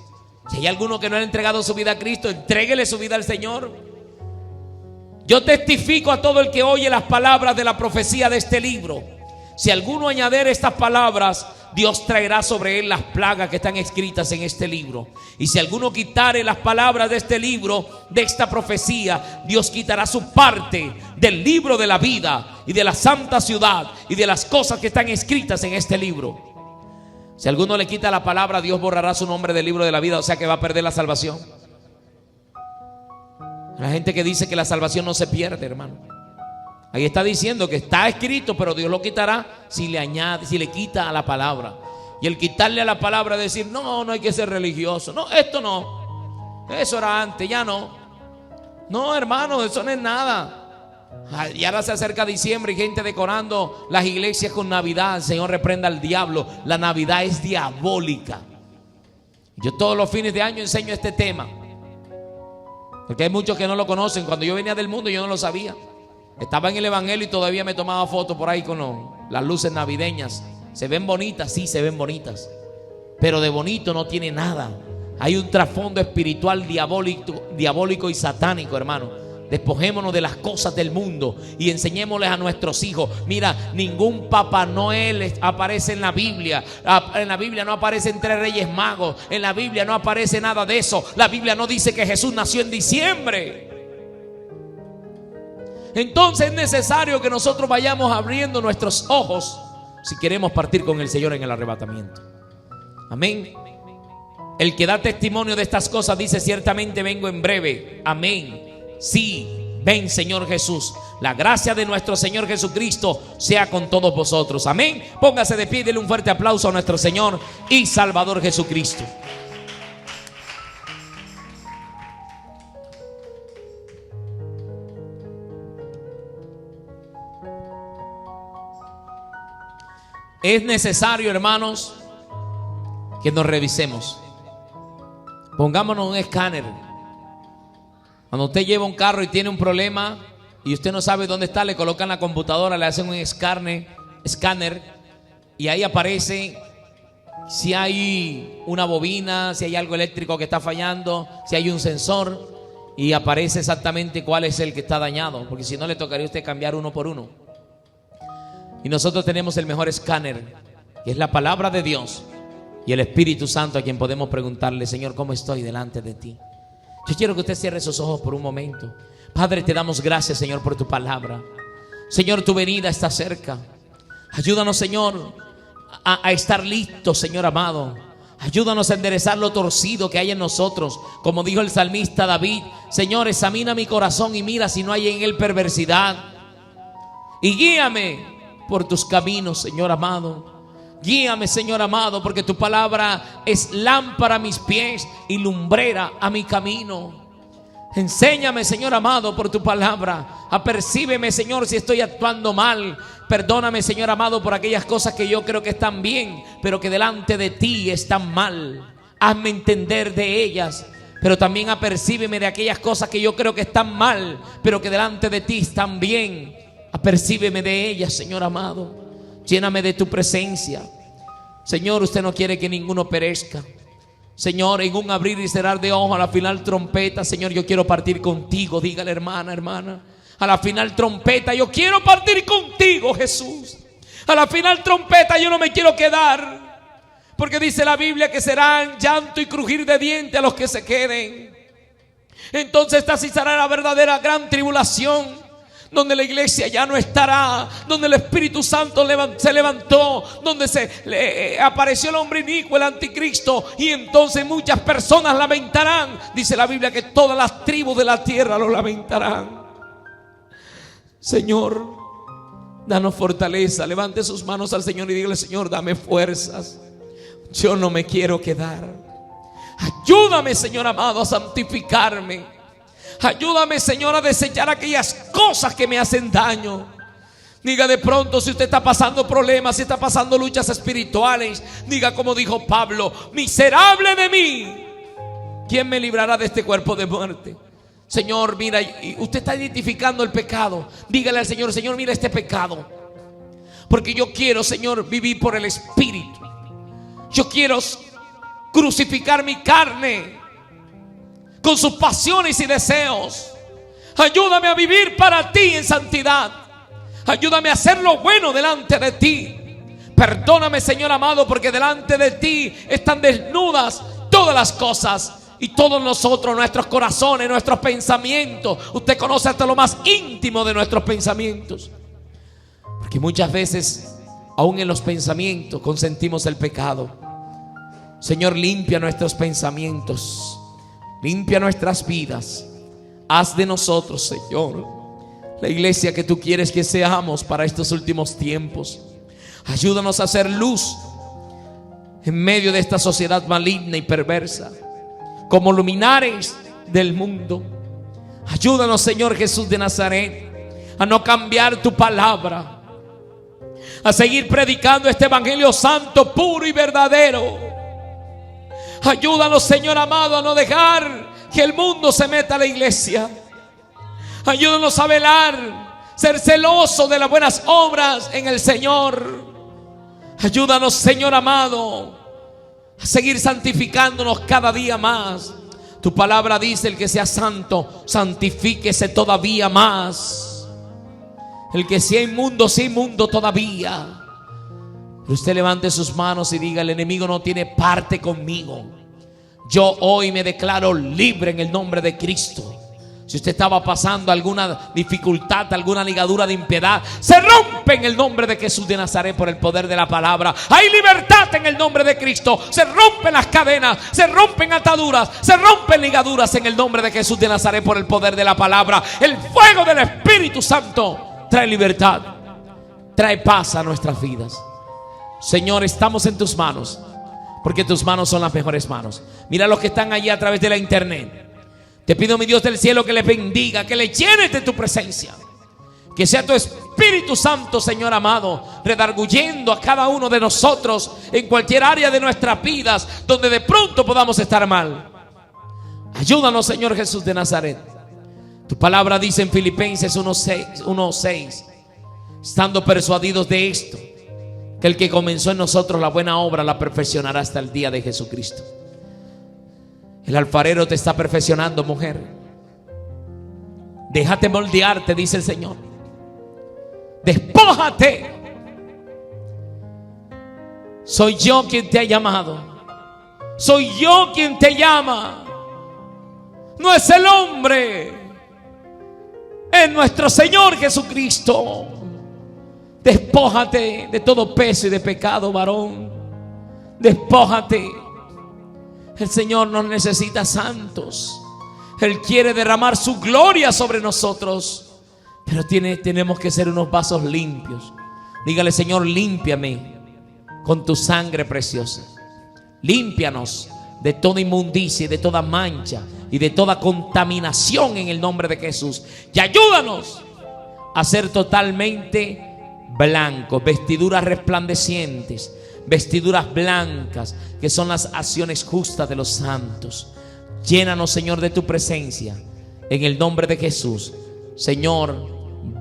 Si hay alguno que no ha entregado su vida a Cristo, entréguele su vida al Señor. Yo testifico a todo el que oye las palabras de la profecía de este libro: si alguno añadiere estas palabras, Dios traerá sobre él las plagas que están escritas en este libro. Y si alguno quitare las palabras de este libro, de esta profecía, Dios quitará su parte del libro de la vida y de la santa ciudad y de las cosas que están escritas en este libro. Si alguno le quita la palabra, Dios borrará su nombre del libro de la vida, o sea que va a perder la salvación. La gente que dice que la salvación no se pierde, hermano, ahí está diciendo que está escrito, pero Dios lo quitará si le añade, si le quita a la palabra. Y el quitarle a la palabra es decir: no hay que ser religioso. No, esto no. Eso era antes, ya no. No, hermano, eso no es nada. Y ahora se acerca diciembre y gente decorando las iglesias con Navidad. El Señor reprenda al diablo. La Navidad es diabólica. Yo todos los fines de año enseño este tema, porque hay muchos que no lo conocen. Cuando yo venía del mundo yo no lo sabía. Estaba en el evangelio y todavía me tomaba fotos por ahí con las luces navideñas. ¿Se ven bonitas? Sí, se ven bonitas. Pero de bonito no tiene nada. Hay un trasfondo espiritual diabólico y satánico, hermano. Despojémonos de las cosas del mundo y enseñémosles a nuestros hijos. Mira, ningún Papá Noel aparece en la Biblia. En la Biblia no aparecen 3 Reyes Magos. En la Biblia no aparece nada de eso. La Biblia no dice que Jesús nació en diciembre. Entonces es necesario que nosotros vayamos abriendo nuestros ojos si queremos partir con el Señor en el arrebatamiento. Amén. El que da testimonio de estas cosas dice: ciertamente vengo en breve. Amén. Sí, ven Señor Jesús. La gracia de nuestro Señor Jesucristo sea con todos vosotros. Amén. Póngase de pie y denle un fuerte aplauso a nuestro Señor y Salvador Jesucristo. Es necesario, hermanos, que nos revisemos. Pongámonos un escáner. Cuando usted lleva un carro y tiene un problema y usted no sabe dónde está, le colocan la computadora, le hacen un escáner y ahí aparece si hay una bobina, si hay algo eléctrico que está fallando, si hay un sensor, y aparece exactamente cuál es el que está dañado, porque si no le tocaría a usted cambiar uno por uno. Y nosotros tenemos el mejor escáner, que es la palabra de Dios y el Espíritu Santo, a quien podemos preguntarle: Señor, ¿cómo estoy delante de ti? Yo quiero que usted cierre sus ojos por un momento. Padre, te damos gracias, Señor, por tu palabra. Señor, tu venida está cerca. Ayúdanos, Señor, a estar listos, Señor amado. Ayúdanos a enderezar lo torcido que hay en nosotros. Como dijo el salmista David: Señor, examina mi corazón y mira si no hay en él perversidad. Y guíame por tus caminos, Señor amado. Guíame, Señor amado, porque tu palabra es lámpara a mis pies y lumbrera a mi camino. Enséñame, Señor amado, por tu palabra. Apercíbeme, Señor, si estoy actuando mal. Perdóname, Señor amado, por aquellas cosas que yo creo que están bien, pero que delante de ti están mal. Hazme entender de ellas. Pero también apercíbeme de aquellas cosas que yo creo que están mal, pero que delante de ti están bien. Apercíbeme de ellas, Señor amado. Lléname de tu presencia. Señor, usted no quiere que ninguno perezca. Señor, en un abrir y cerrar de ojos, a la final trompeta, Señor, yo quiero partir contigo. Dígale, hermana, a la final trompeta, yo quiero partir contigo, Jesús. A la final trompeta yo no me quiero quedar, porque dice la Biblia que serán llanto y crujir de dientes a los que se queden. Entonces esta sí será la verdadera gran tribulación, donde la iglesia ya no estará, donde el Espíritu Santo se levantó, donde apareció el hombre inicuo, el anticristo, y entonces muchas personas lamentarán. Dice la Biblia que todas las tribus de la tierra lo lamentarán. Señor, danos fortaleza. Levante sus manos al Señor y dígale: Señor, dame fuerzas. Yo no me quiero quedar. Ayúdame, Señor amado, a santificarme. Ayúdame, Señor, a desechar aquellas cosas que me hacen daño. Diga de pronto, si usted está pasando problemas, si está pasando luchas espirituales, diga como dijo Pablo: miserable de mí, ¿quién me librará de este cuerpo de muerte? Señor, mira, y usted está identificando el pecado. Dígale al Señor: Señor, mira este pecado, porque yo quiero, Señor, vivir por el Espíritu. Yo quiero crucificar mi carne con sus pasiones y deseos. Ayúdame a vivir para ti en santidad. Ayúdame a hacer lo bueno delante de ti. Perdóname, Señor amado, porque delante de ti están desnudas todas las cosas. Y todos nosotros, nuestros corazones, nuestros pensamientos. Usted conoce hasta lo más íntimo de nuestros pensamientos, porque muchas veces, aún en los pensamientos, consentimos el pecado. Señor, limpia nuestros pensamientos. Limpia nuestras vidas. Haz de nosotros, Señor, la iglesia que tú quieres que seamos para estos últimos tiempos. Ayúdanos a hacer luz en medio de esta sociedad maligna y perversa, como luminares del mundo. Ayúdanos, Señor Jesús de Nazaret, a no cambiar tu palabra, a seguir predicando este evangelio santo, puro y verdadero. Ayúdanos, Señor amado, a no dejar que el mundo se meta a la iglesia. Ayúdanos a velar, ser celoso de las buenas obras en el Señor. Ayúdanos, Señor amado, a seguir santificándonos cada día más. Tu palabra dice: el que sea santo, santifíquese todavía más. El que sea inmundo todavía. Pero usted levante sus manos y diga: el enemigo no tiene parte conmigo. Yo hoy me declaro libre en el nombre de Cristo. Si usted estaba pasando alguna dificultad, alguna ligadura de impiedad, se rompe en el nombre de Jesús de Nazaret por el poder de la palabra. Hay libertad en el nombre de Cristo. Se rompen las cadenas, se rompen ataduras, se rompen ligaduras en el nombre de Jesús de Nazaret por el poder de la palabra. El fuego del Espíritu Santo trae libertad, trae paz a nuestras vidas. Señor, estamos en tus manos, porque tus manos son las mejores manos. Mira los que están allí a través de la internet. Te pido, mi Dios del cielo, que les bendiga, que les llenes de tu presencia. Que sea tu Espíritu Santo, Señor amado, redarguyendo a cada uno de nosotros en cualquier área de nuestras vidas donde de pronto podamos estar mal. Ayúdanos, Señor Jesús de Nazaret. Tu palabra dice en Filipenses 1:6, estando persuadidos de esto, que el que comenzó en nosotros la buena obra la perfeccionará hasta el día de Jesucristo. El alfarero te está perfeccionando, mujer. Déjate moldearte, dice el Señor. Despójate. Soy yo quien te ha llamado. Soy yo quien te llama. No es el hombre, es nuestro Señor Jesucristo. Despójate de todo peso y de pecado, varón. Despójate. El Señor nos necesita santos. Él quiere derramar su gloria sobre nosotros, pero tenemos que ser unos vasos limpios. Dígale: Señor, límpiame con tu sangre preciosa. Límpianos de toda inmundicia y de toda mancha y de toda contaminación en el nombre de Jesús. Y ayúdanos a ser totalmente blancos, vestiduras resplandecientes, vestiduras blancas, que son las acciones justas de los santos. Llénanos, Señor, de tu presencia en el nombre de Jesús. Señor,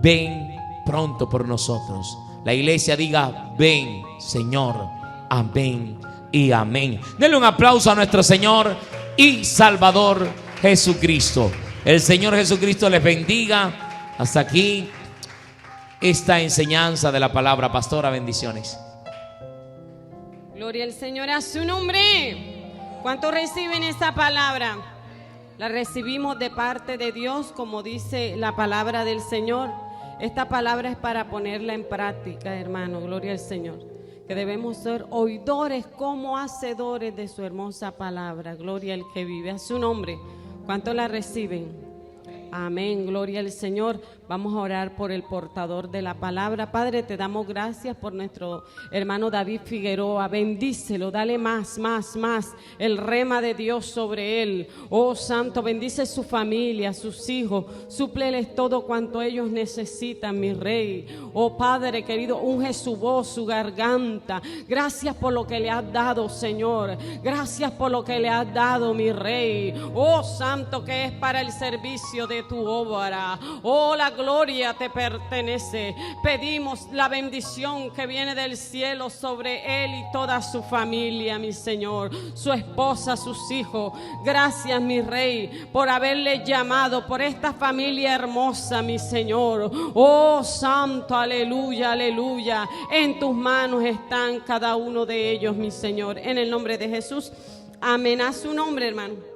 ven pronto por nosotros. La iglesia diga: ven, Señor. Amén y amén. Denle un aplauso a nuestro Señor y Salvador Jesucristo. El Señor Jesucristo les bendiga. Hasta aquí esta enseñanza de la palabra. Pastora, bendiciones. Gloria al Señor, a su nombre. ¿Cuántos reciben esta palabra? La recibimos de parte de Dios, como dice la palabra del Señor. Esta palabra es para ponerla en práctica, hermano. Gloria al Señor. Que debemos ser oidores como hacedores de su hermosa palabra. Gloria al que vive. A su nombre. ¿Cuántos la reciben? Amén, gloria al Señor. Vamos a orar por el portador de la palabra. Padre, te damos gracias por nuestro hermano David Figueroa. Bendícelo, dale más el rema de Dios sobre él. Oh Santo, bendice su familia, sus hijos, súpleles todo cuanto ellos necesitan, mi Rey. Oh Padre querido, unge su voz, su garganta. Gracias por lo que le has dado, Señor. Gracias por lo que le has dado, mi Rey. Oh Santo, que es para el servicio de tu obra. Oh, la gloria te pertenece. Pedimos la bendición que viene del cielo sobre él y toda su familia, mi Señor, su esposa, sus hijos. Gracias, mi Rey, por haberle llamado, por esta familia hermosa, mi Señor. Oh, Santo, aleluya, aleluya. En tus manos están cada uno de ellos, mi Señor. En el nombre de Jesús. Amén. A su nombre, hermano.